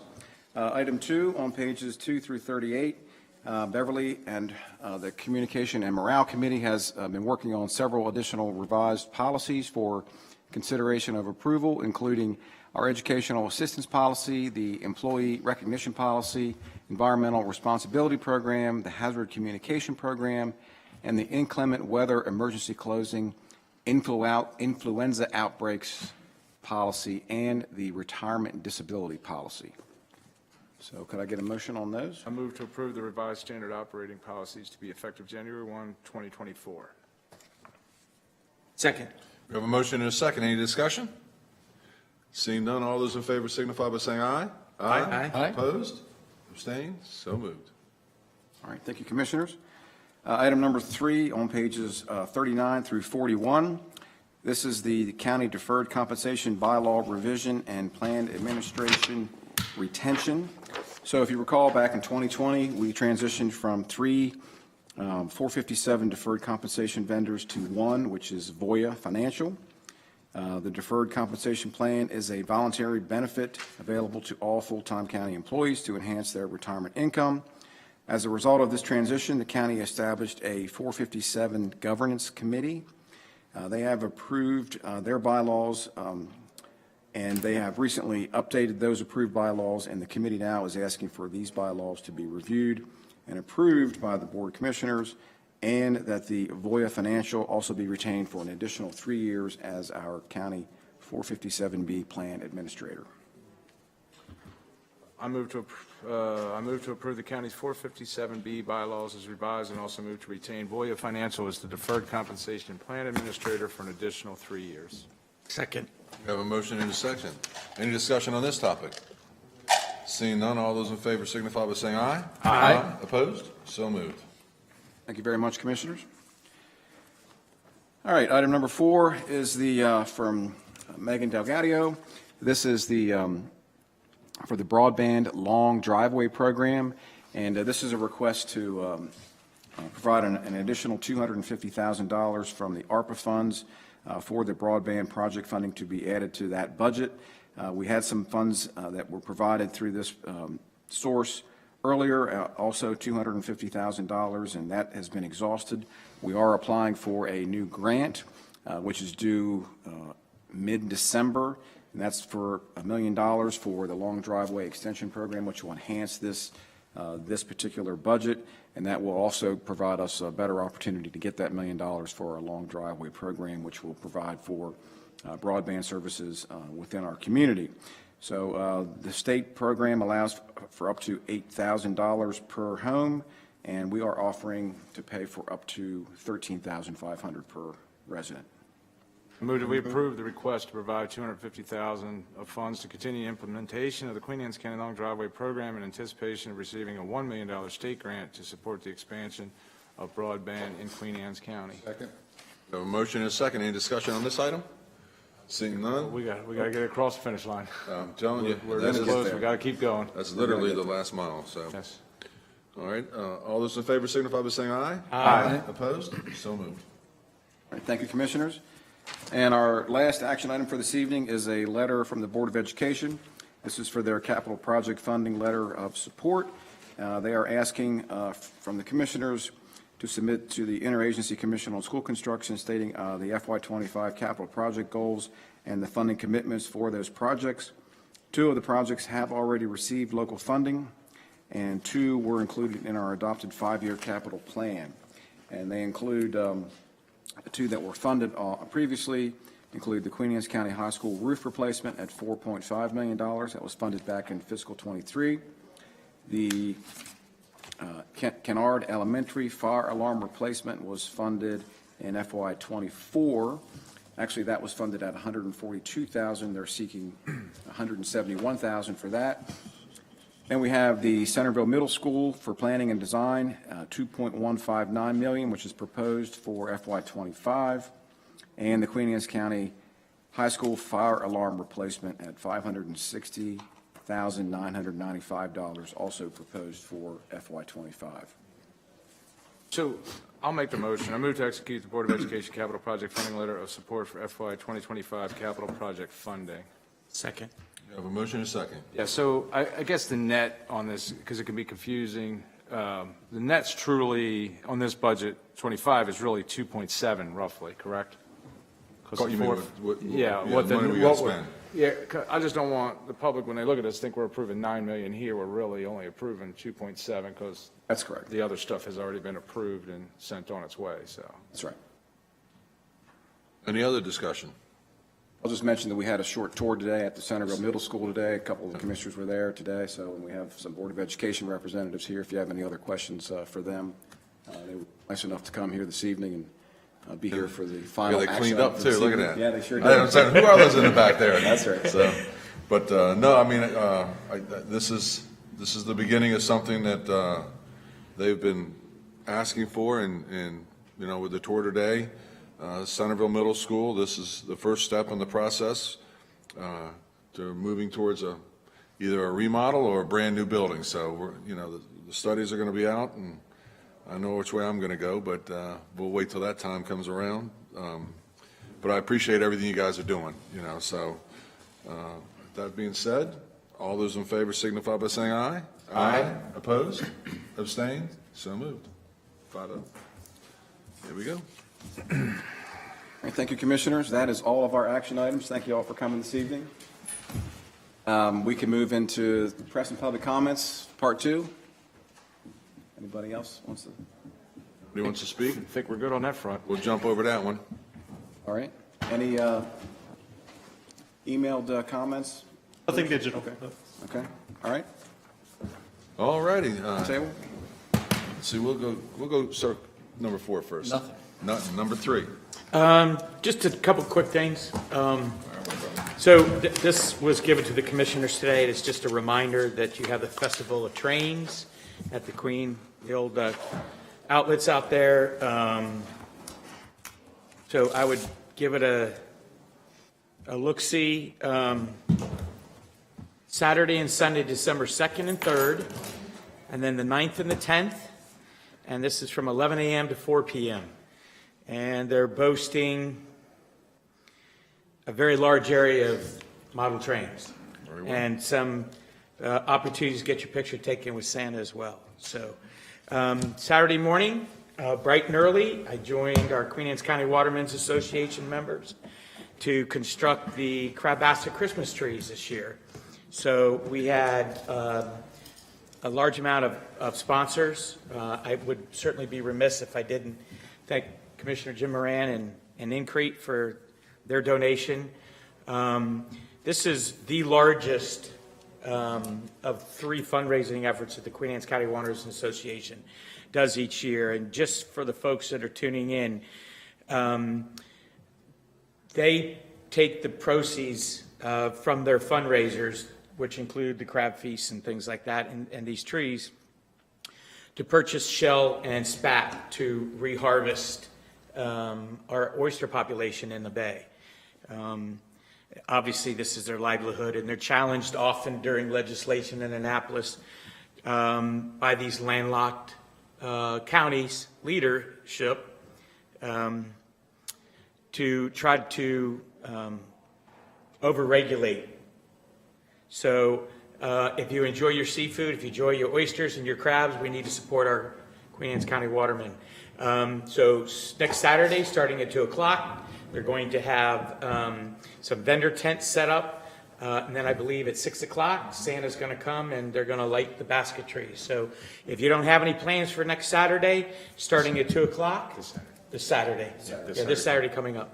B: Item 2 on pages 2 through 38. Beverly and the Communication and Morale Committee has been working on several additional revised policies for consideration of approval, including our Educational Assistance Policy, the Employee Recognition Policy, Environmental Responsibility Program, the Hazard Communication Program, and the Inclement Weather Emergency Closing, Influenza Outbreaks Policy, and the Retirement and Disability Policy. So could I get a motion on those?
A: I move to approve the revised standard operating policies to be effective January 1, 2024.
D: Second.
C: We have a motion and a second. Any discussion? Seeing none, all those in favor signify by saying aye.
D: Aye.
R: Aye.
C: Opposed? Abstained? So moved.
B: All right, thank you, Commissioners. Item number 3 on pages 39 through 41. This is the County Deferred Compensation Bylaw Revision and Planned Administration Retention. So if you recall, back in 2020, we transitioned from 3 457 deferred compensation vendors to 1, which is Voya Financial. The deferred compensation plan is a voluntary benefit available to all full-time county employees to enhance their retirement income. As a result of this transition, the county established a 457 governance committee. They have approved their bylaws, and they have recently updated those approved bylaws, and the committee now is asking for these bylaws to be reviewed and approved by the Board of Commissioners, and that the Voya Financial also be retained for an additional 3 years as our county 457B plan administrator.
A: I move to approve the county's 457B bylaws as revised, and also move to retain Voya Financial as the deferred compensation plan administrator for an additional 3 years.
D: Second.
C: We have a motion and a second. Any discussion on this topic? Seeing none, all those in favor signify by saying aye.
D: Aye.
C: Opposed? So moved.
B: Thank you very much, Commissioners. All right, item number 4 is the from Megan Delgadio. This is the for the broadband long driveway program, and this is a request to provide an additional $250,000 from the ARPA funds for the broadband project funding to be added to that budget. We had some funds that were provided through this source earlier, also $250,000, and that has been exhausted. We are applying for a new grant, which is due mid-December, and that's for $1 million for the long driveway extension program, which will enhance this particular budget, and that will also provide us a better opportunity to get that $1 million for our long driveway program, which will provide for broadband services within our community. So the state program allows for up to $8,000 per home, and we are offering to pay for up to $13,500 per resident.
A: I move that we approve the request to provide $250,000 of funds to continue implementation of the Queen Anne's County Long Driveway Program in anticipation of receiving a $1 million state grant to support the expansion of broadband in Queen Anne's County.
C: Second. We have a motion and a second. Any discussion on this item? Seeing none,
A: We got to get it across the finish line.
C: I'm telling you,
A: We're
C: that
A: this
C: is-
A: close. We got to keep going.
C: that's literally the last mile, so.
A: Yes.
C: All right, all those in favor signify by saying aye.
A: Aye.
C: Opposed? So moved.
B: All right, thank you, Commissioners. And our last action item for this evening is a letter from the Board of Education. This is for their capital project funding letter of support. They are asking from the Commissioners to submit to the Interagency Commission on School Construction stating the FY25 capital project goals and the funding commitments for those projects. 2 of the projects have already received local funding, and 2 were included in our adopted 5-year capital plan. And they include the 2 that were funded previously, include the Queen Anne's County High School roof replacement at $4.5 million. That was funded back in fiscal '23. The Kennard Elementary fire alarm replacement was funded in FY '24. Actually, that was funded at $142,000. They're seeking $171,000 for that. Then we have the Centreville Middle School for planning and design, $2.159 million, which is proposed for FY '25, and the Queen Anne's County High School fire alarm replacement at $560,995, also proposed for FY '25.
A: So I'll make the motion. I move to execute the Board of Education capital project funding letter of support for FY 2025 capital project funding.
D: Second.
C: You have a motion and a second.
A: Yeah, so I guess the net on this, because it can be confusing, the net's truly, on this budget, 25 is really 2.7 roughly, correct?
C: What you mean,
A: What the
C: money we gotta spend?
A: Yeah, I just don't want the public, when they look at us, think we're approving 9 million here. We're really only approving 2.7 because
B: That's correct.
A: the other stuff has already been approved and sent on its way, so.
B: That's right.
C: Any other discussion?
B: I'll just mention that we had a short tour today at the Centreville Middle School today. A couple of the commissioners were there today, so and we have some Board of Education representatives here if you have any other questions for them. They were nice enough to come here this evening and be here for the final
C: Yeah, they
B: action
C: cleaned
B: item
C: up
B: for
C: too,
B: this
C: look at
B: evening.
C: that.
B: Yeah, they sure
C: I haven't said,
B: did.
C: who are those in the back there?
B: That's right.
C: So, but, no, I mean, this is the beginning of something that they've been asking for, and, you know, with the tour today, Centreville Middle School, this is the first step in the process to moving towards either a remodel or a brand-new building. So, we're, you know, the studies are going to be out, and I know which way I'm going to go, but we'll wait till that time comes around. But I appreciate everything you guys are doing, you know, so that being said, all those in favor signify by saying aye. Aye. Opposed? Abstained? So moved. 5-0. Here we go.
B: All right, thank you, Commissioners. That is all of our action items. Thank you all for coming this evening. We can move into press and public comments, part 2. Anybody else wants to?
C: Anybody wants to speak?
A: I think we're good on that front.
C: We'll jump over that one.
B: All right. Any emailed comments?
N: Nothing digital.
B: Okay. All right.
C: All righty.
B: Table.
C: See, we'll go start number 4 first. Nothing. Number 3.
D: Just a couple quick things. So this was given to the commissioners today. It's just a reminder that you have the Festival of Trains at the Queen, the old outlets out there. So I would give it a look-see. Saturday and Sunday, December 2nd and 3rd, and then the 9th and the 10th. And this is from 11 a.m. to 4 p.m. And they're boasting a very large area of model trains.
C: Very well.
D: And some opportunities to get your picture taken with Santa as well. So Saturday morning, bright and early, I joined our Queen Anne's County Watermen's Association members to construct the Crabassa Christmas trees this year. So we had a large amount of sponsors. I would certainly be remiss if I didn't thank Commissioner Jim Moran and Increte for their donation. This is the largest of 3 fundraising efforts that the Queen Anne's County Watermen's Association does each year. And just for the folks that are tuning in, they take the proceeds from their fundraisers, which include the crab feasts and things like that, and these trees, to purchase shell and spat to reharvest our oyster population in the bay. Obviously, this is their livelihood, and they're challenged often during legislation in Annapolis by these landlocked counties' leadership to try to overregulate. So if you enjoy your seafood, if you enjoy your oysters and your crabs, we need to support our Queen Anne's County watermen. So next Saturday, starting at 2 o'clock, they're going to have some vendor tents set up. And then I believe at 6 o'clock, Santa's going to come and they're going to light the basket trees. So if you don't have any plans for next Saturday, starting at 2 o'clock, this Saturday coming up.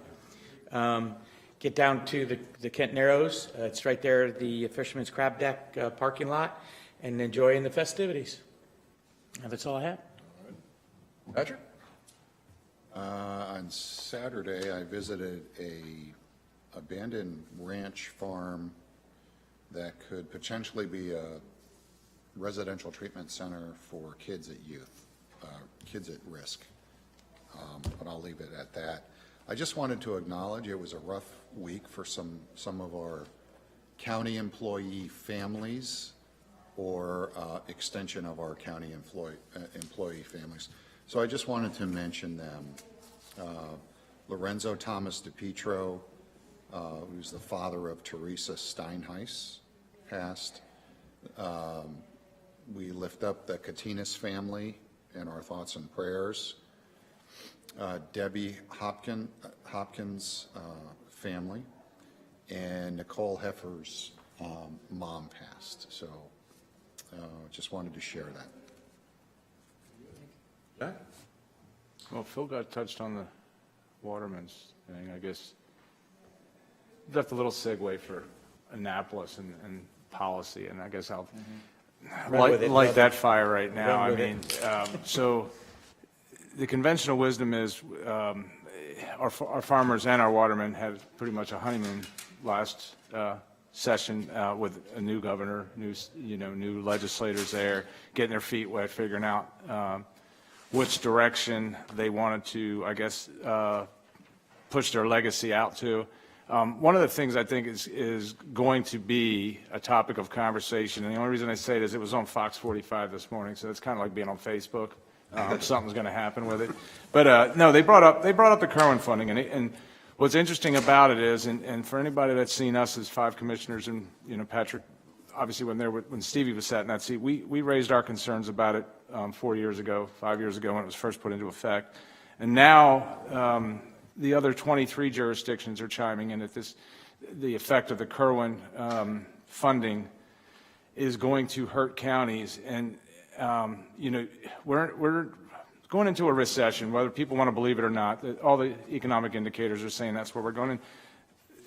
D: get down to the Kent Narrows. It's right there at the Fisherman's Crab Deck parking lot, and enjoying the festivities. And that's all I have.
I: Patrick? On Saturday, I visited a abandoned ranch farm that could potentially be a residential treatment center for kids at kids at risk. But I'll leave it at that. I just wanted to acknowledge it was a rough week for some of our county employee families or extension of our county employee families. So I just wanted to mention them. Lorenzo Thomas DePietro, who's the father of Teresa Steinheis, passed. We lift up the Katinas family in our thoughts and prayers. Debbie Hopkins family, and Nicole Heffer's mom passed. So just wanted to share that.
A: Well, Phil got touched on the Waterman's thing, I guess. That's a little segue for Annapolis and policy, and I guess I'll light that fire right now. I mean, so the conventional wisdom is our farmers and our watermen had pretty much a honeymoon last session with a new governor, new legislators there, getting their feet wet, figuring out which direction they wanted to, I guess, push their legacy out to. One of the things I think is going to be a topic of conversation, and the only reason I say it is it was on Fox 45 this morning, so it's kind of like being on Facebook. Something's going to happen with it. But no, they brought up the Kerwin funding, and what's interesting about it is, and for anybody that's seen us as 5 commissioners, and Patrick, obviously when Stevie was sat in that seat, we raised our concerns about it 5 years ago when it was first put into effect, and now the other 23 jurisdictions are chiming in that the effect of the Kerwin funding is going to hurt counties, and we're going into a recession, whether people want to believe it or not. All the economic indicators are saying that's where we're going.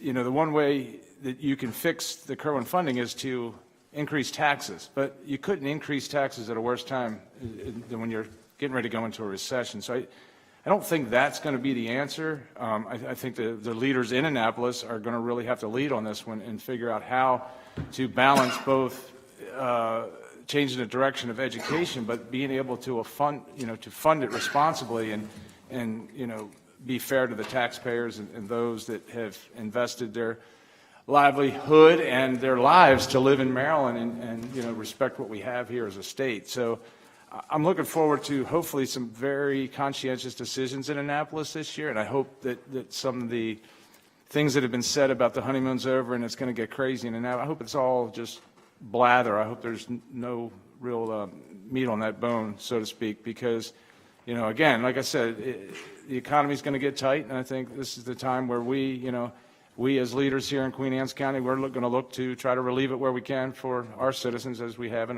A: The one way that you can fix the Kerwin funding is to increase taxes, but you couldn't increase taxes at a worse time than when you're getting ready to go into a recession. So I don't think that's going to be the answer. I think the leaders in Annapolis are going to really have to lead on this one and figure out how to balance both changing the direction of education, but being able to fund it responsibly and be fair to the taxpayers and those that have invested their livelihood and their lives to live in Maryland and respect what we have here as a state. So I'm looking forward to hopefully some very conscientious decisions in Annapolis this year, and I hope that some of the things that have been said about the honeymoon's over and it's going to get crazy in Annapolis, I hope it's all just blather. I hope there's no real meat on that bone, so to speak, because, again, like I said, the economy's going to get tight, and I think this is the time where we as leaders here in Queen Anne's County, we're going to look to try to relieve it where we can for our citizens, as we have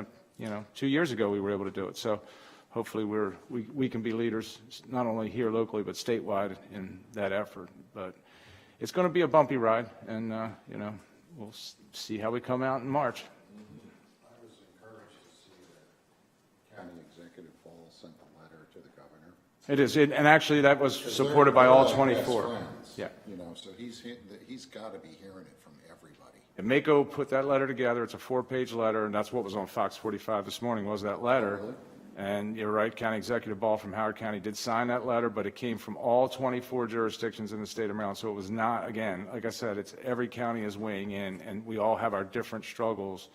A: 2 years ago we were able to do it. So hopefully we can be leaders not only here locally but statewide in that effort. But it's going to be a bumpy ride, and we'll see how we come out in March.
I: I was encouraged to see that County Executive Ball sent a letter to the governor.
A: It is, and actually that was supported by all 24. Yeah.
I: So he's got to be hearing it from everybody.
A: And Mako put that letter together. It's a 4-page letter, and that's what was on Fox 45 this morning, was that letter.
I: Really?
A: And you're right, County Executive Ball from Howard County did sign that letter, but it came from all 24 jurisdictions in the state of Maryland. So it was not, again, like I said, it's every county is weighing in, and we all have our different struggles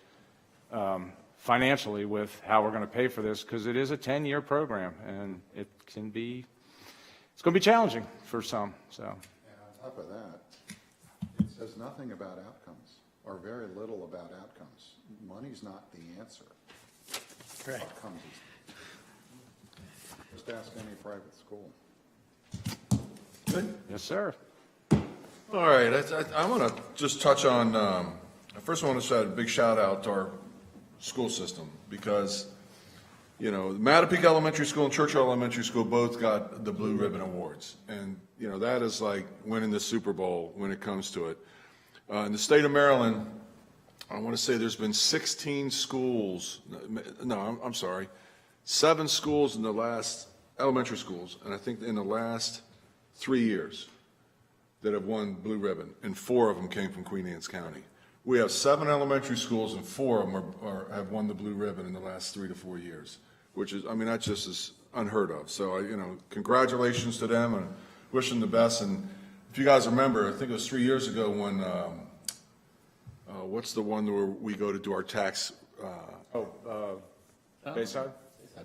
A: financially with how we're going to pay for this, because it is a 10-year program, and it's going to be challenging for some. So.
I: And on top of that, it says nothing about outcomes, or very little about outcomes. Money's not the answer.
D: Correct.
I: Outcomes is. Just ask any private school.
A: Good. Yes, sir.
C: All right, I want to just touch on, first I want to say a big shout out to our school system, because you know, Mattapique Elementary School and Churchill Elementary School both got the Blue Ribbon Awards. And, you know, that is like winning the Super Bowl when it comes to it. In the state of Maryland, I want to say there's been 16 schools, no, I'm sorry, 7 schools in the last, elementary schools, and I think in the last 3 years that have won Blue Ribbon, and 4 of them came from Queen Anne's County. We have 7 elementary schools, and 4 of them have won the Blue Ribbon in the last 3 to 4 years, which is, I mean, that just is unheard of. So, you know, congratulations to them and wish them the best. And if you guys remember, I think it was 3 years ago when, what's the one where we go to do our tax?
A: Bayside?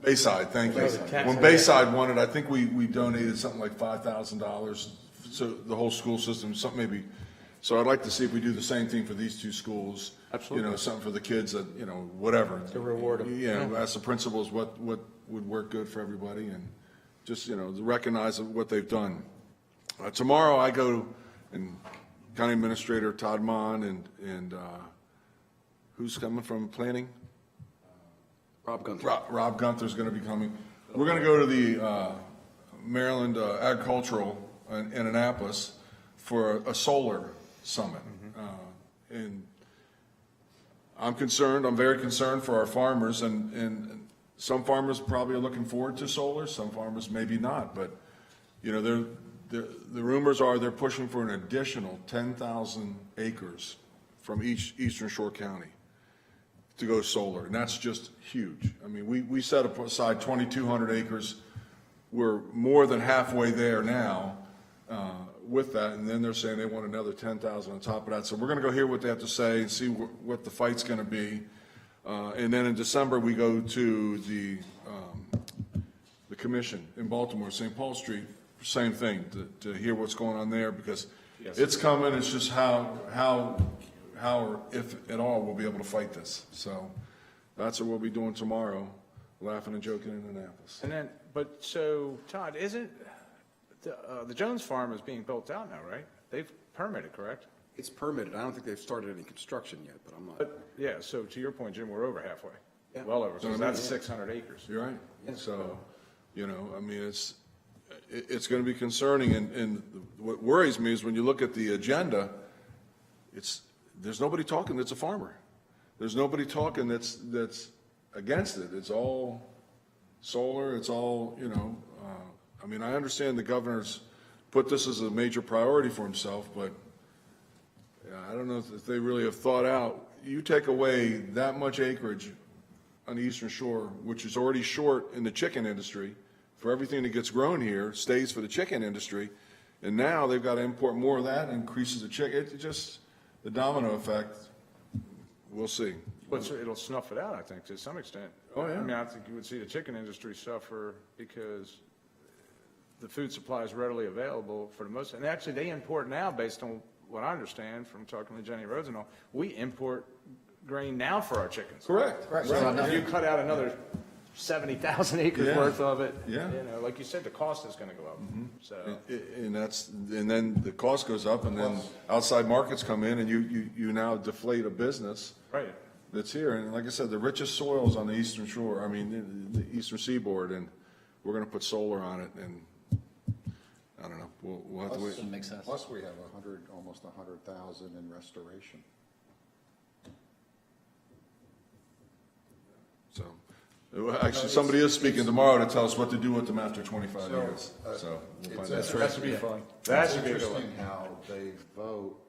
C: Bayside, thank you. When Bayside won it, I think we donated something like $5,000 to the whole school system, something maybe. So I'd like to see if we do the same thing for these 2 schools.
A: Absolutely.
C: You know, something for the kids that, you know, whatever.
D: To reward them.
C: Yeah, ask the principals what would work good for everybody and just, you know, recognize what they've done. Tomorrow I go and County Administrator Todd Mon and who's coming from planning?
B: Rob Gunther.
C: Rob Gunther's going to be coming. We're going to go to the Maryland Agricultural in Annapolis for a solar summit. And I'm concerned, I'm very concerned for our farmers, and some farmers probably are looking forward to solar, some farmers maybe not, but, you know, the rumors are they're pushing for an additional 10,000 acres from each Eastern Shore County to go solar, and that's just huge. I mean, we set aside 2,200 acres. We're more than halfway there now with that, and then they're saying they want another 10,000 on top of that. So we're going to go hear what they have to say and see what the fight's going to be. And then in December, we go to the commission in Baltimore, St. Paul Street, same thing, to hear what's going on there, because it's coming. It's just how or if at all we'll be able to fight this. So that's what we'll be doing tomorrow, laughing and joking in Annapolis.
A: And then, but so, Todd, isn't, the Jones Farm is being built out now, right? They've permitted, correct?
B: It's permitted. I don't think they've started any construction yet, but I'm not.
A: But, yeah, so to your point, Jim, we're over halfway.
B: Yeah.
A: Well over,
C: So
A: so that's 600 acres.
C: You're right. So, you know, I mean, it's going to be concerning, and what worries me is when you look at the agenda, there's nobody talking that's a farmer. There's nobody talking that's against it. It's all solar, it's all, you know, I mean, I understand the governor's put this as a major priority for himself, but I don't know if they really have thought out. You take away that much acreage on the Eastern Shore, which is already short in the chicken industry, for everything that gets grown here stays for the chicken industry, and now they've got to import more of that, increases the chicken. It just, the domino effect, we'll see.
A: But it'll snuff it out, I think, to some extent.
C: Oh, yeah.
A: I mean, I think you would see the chicken industry suffer because the food supply is readily available for the most, and actually they import now, based on what I understand from talking to Jenny Rhodes and all, we import grain now for our chickens.
C: Correct.
A: So if you cut out another 70,000 acres
C: Yeah.
A: worth of it,
C: Yeah.
A: you know, like you said, the cost is going to go up. So
C: And then the cost goes up, and then outside markets come in, and you now deflate a business
A: right.
C: that's here. And like I said, the richest soils on the Eastern Shore, I mean, the Eastern Seaboard, and we're going to put solar on it, and I don't know, we'll have to wait.
I: Makes sense. Plus, we have almost 100,000 in restoration.
C: So, actually, somebody is speaking tomorrow to tell us what to do with them after 25 years. So we'll find out.
A: That should be fun. That
I: It's
A: should be a good one.
I: interesting how they vote,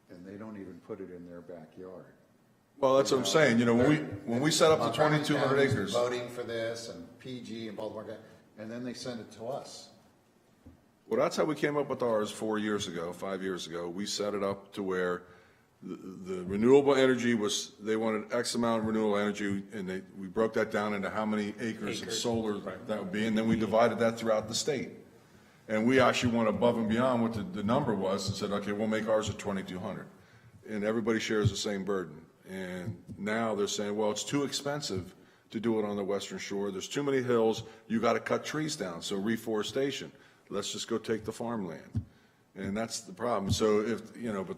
I: and they don't even put it in their backyard.
C: Well, that's what I'm saying, you know, when we set up the 2,200 acres.
I: Voting for this, and PG, and Baltimore, and then they send it to us.
C: Well, that's how we came up with ours 5 years ago. We set it up to where the renewable energy was, they wanted X amount of renewable energy, and we broke that down into how many acres of solar that would be, and then we divided that throughout the state. And we actually went above and beyond what the number was and said, okay, we'll make ours at 2,200. And everybody shares the same burden. And now they're saying, well, it's too expensive to do it on the Western Shore. There's too many hills. You got to cut trees down. So reforestation. Let's just go take the farmland. And that's the problem. So if, you know, but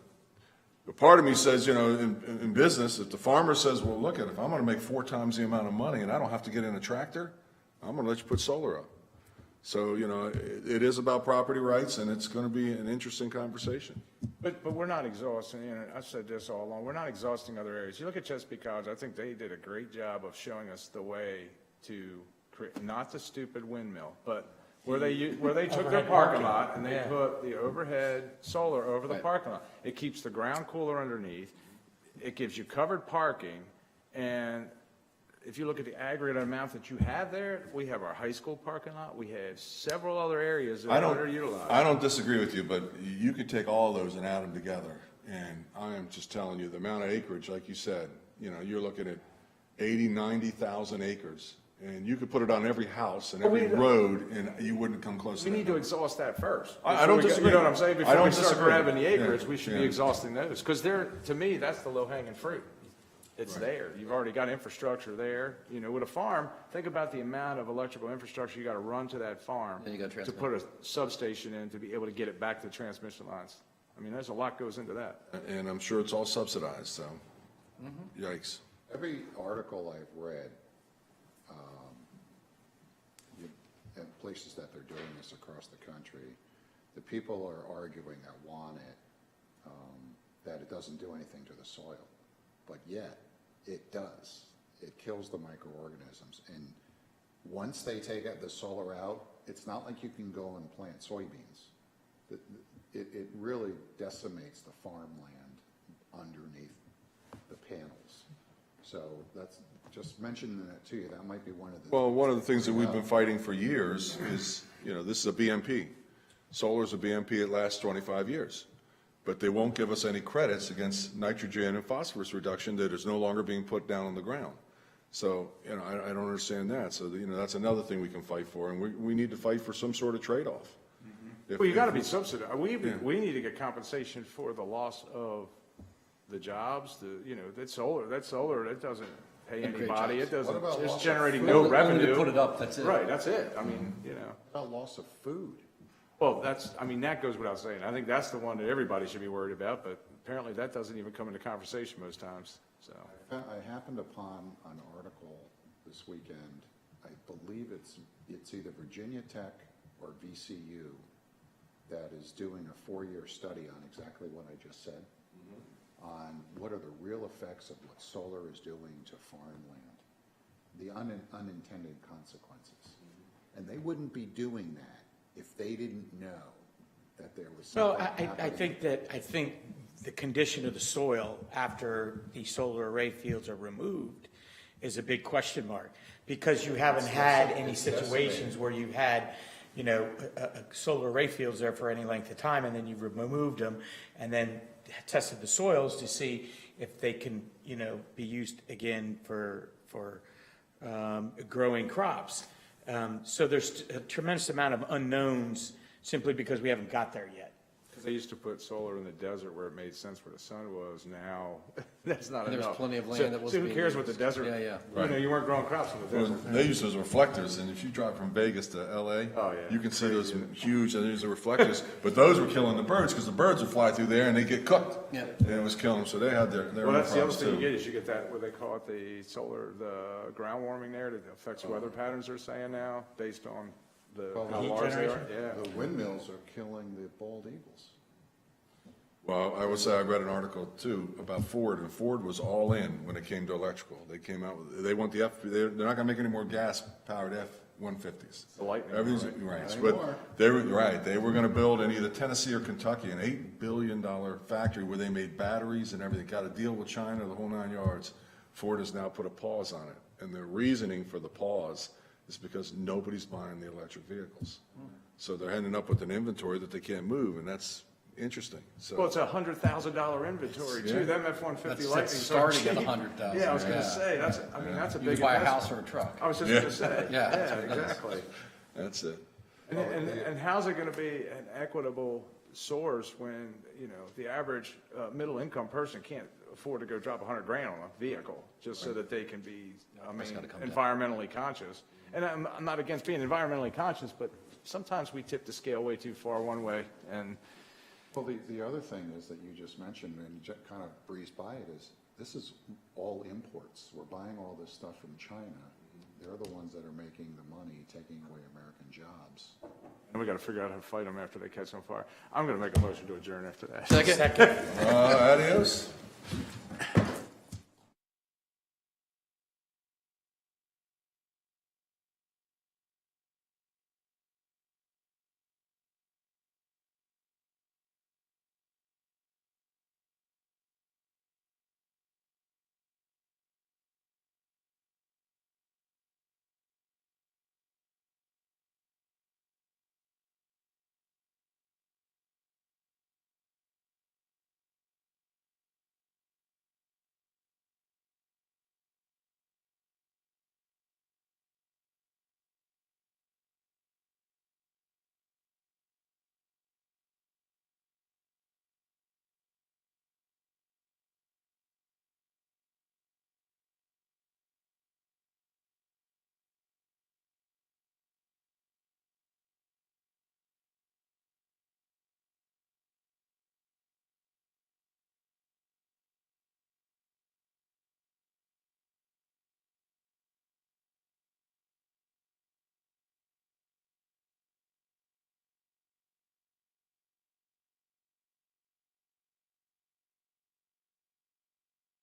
C: But part of me says, in business, if the farmer says, well, look, if I'm gonna make 4 times the amount of money and I don't have to get in a tractor, I'm gonna let you put solar up. So, it is about property rights, and it's gonna be an interesting conversation.
A: But we're not exhausting, I've said this all along, we're not exhausting other areas. You look at Chesapeake College, I think they did a great job of showing us the way to create, not the stupid windmill, but where they took their parking lot and they put the overhead solar over the parking lot. It keeps the ground cooler underneath, it gives you covered parking, and if you look at the aggregate amount that you have there, we have our high school parking lot, we have several other areas that are underutilized.
C: I don't disagree with you, but you could take all those and add them together. And I am just telling you, the amount of acreage, like you said, you're looking at 80, 90,000 acres. And you could put it on every house and every road, and you wouldn't come close to that.
A: We need to exhaust that first.
C: I don't disagree.
A: You know what I'm saying? Before we start
C: disagree.
A: grabbing the acreage,
C: Yeah.
A: we should be exhausting those. Because to me, that's the low-hanging fruit. It's there. You've already got infrastructure there. With a farm, think about the amount of electrical infrastructure you got to run to that farm to put a substation in to be able to get it back to the transmission lines. I mean, there's a lot goes into that.
C: And I'm sure it's all subsidized, so yikes.
I: Every article I've read, in places that they're doing this across the country, the people are arguing that want it, that it doesn't do anything to the soil. But yet, it does. It kills the microorganisms. And once they take the solar out, it's not like you can go and plant soybeans. It really decimates the farmland underneath the panels. So that's just mentioning that to you. That might be one of the.
C: Well, one of the things that we've been fighting for years is, this is a BMP. Solar's a BMP, it lasts 25 years. But they won't give us any credits against nitrogen and phosphorus reduction that is no longer being put down on the ground. So, I don't understand that. So, that's another thing we can fight for, and we need to fight for some sort of trade-off.
A: Well, you got to be subsidized. We need to get compensation for the loss of the jobs, that solar, that doesn't pay anybody. It doesn't, it's generating no revenue.
R: Put it up, that's it.
A: Right, that's it. I mean,
I: What about loss of food?
A: Well, that goes without saying. I think that's the one that everybody should be worried about, but apparently that doesn't even come into conversation most times, so.
I: I happened upon an article this weekend. I believe it's either Virginia Tech or VCU that is doing a 4-year study on exactly what I just said, on what are the real effects of what solar is doing to farmland, the unintended consequences. And they wouldn't be doing that if they didn't know that there was something happening.
D: I think the condition of the soil after the solar array fields are removed is a big question mark, because you haven't had any situations where you've had, solar array fields there for any length of time, and then you've removed them, and then tested the soils to see if they can, be used again for growing crops. So there's a tremendous amount of unknowns simply because we haven't got there yet.
A: Because they used to put solar in the desert where it made sense where the sun was. Now, that's not enough.
R: There's plenty of land that was
A: So who
R: being
A: cares what the
R: used.
A: desert?
R: Yeah.
C: Right.
A: You weren't growing crops in the
C: Well,
A: desert.
C: they use those reflectors, and if you drive from Vegas to LA, you can see those huge, and there's the reflectors, but those were killing the birds, because the birds would fly through there and they get cooked.
R: Yeah.
C: And it was killing them, so they had their
A: Well, that's the other
C: problems
A: thing you
C: too.
A: get is you get that, what they call it, the ground warming there that affects weather patterns, they're saying now, based on how
D: heat
A: large they are.
D: generation?
A: Yeah.
I: The windmills are killing the bald eagles.
C: Well, I would say I read an article too about Ford, and Ford was all in when it came to electrical. They came out with, they want they're not gonna make any more gas-powered F-150s.
A: The Lightning,
C: Everything's,
A: right?
C: right, but they were gonna build in either Tennessee or Kentucky an $8 billion factory where they made batteries and everything, got a deal with China, the whole 9 yards. Ford has now put a pause on it, and the reasoning for the pause is because nobody's buying the electric vehicles. So they're ending up with an inventory that they can't move, and that's interesting. So.
A: Well, it's a $100,000 inventory too.
C: Yeah.
A: Them F-150
R: That's
A: Lightnings
R: starting
A: are
R: at
A: cheap.
R: $100,000.
A: Yeah, I was gonna say, that's a
R: You
A: big
R: could buy a
A: investment.
R: house or a truck.
A: I was just gonna say,
R: Yeah, that's
A: yeah,
R: what it is.
A: exactly.
C: That's it.
A: And how's it gonna be an equitable source when, the average middle income person can't afford to go drop $100,000 on a vehicle just so that they can be, environmentally conscious. And I'm not against being environmentally conscious, but sometimes we tip the scale way too far one way, and
I: Well, the other thing is that you just mentioned, and you kind of breezed by it, is this is all imports. We're buying all this stuff from China. They're the ones that are making the money, taking away American jobs.
A: And we got to figure out how to fight them after they catch on fire. I'm going to make a motion to adjourn after that.
K: Second?
C: Adios.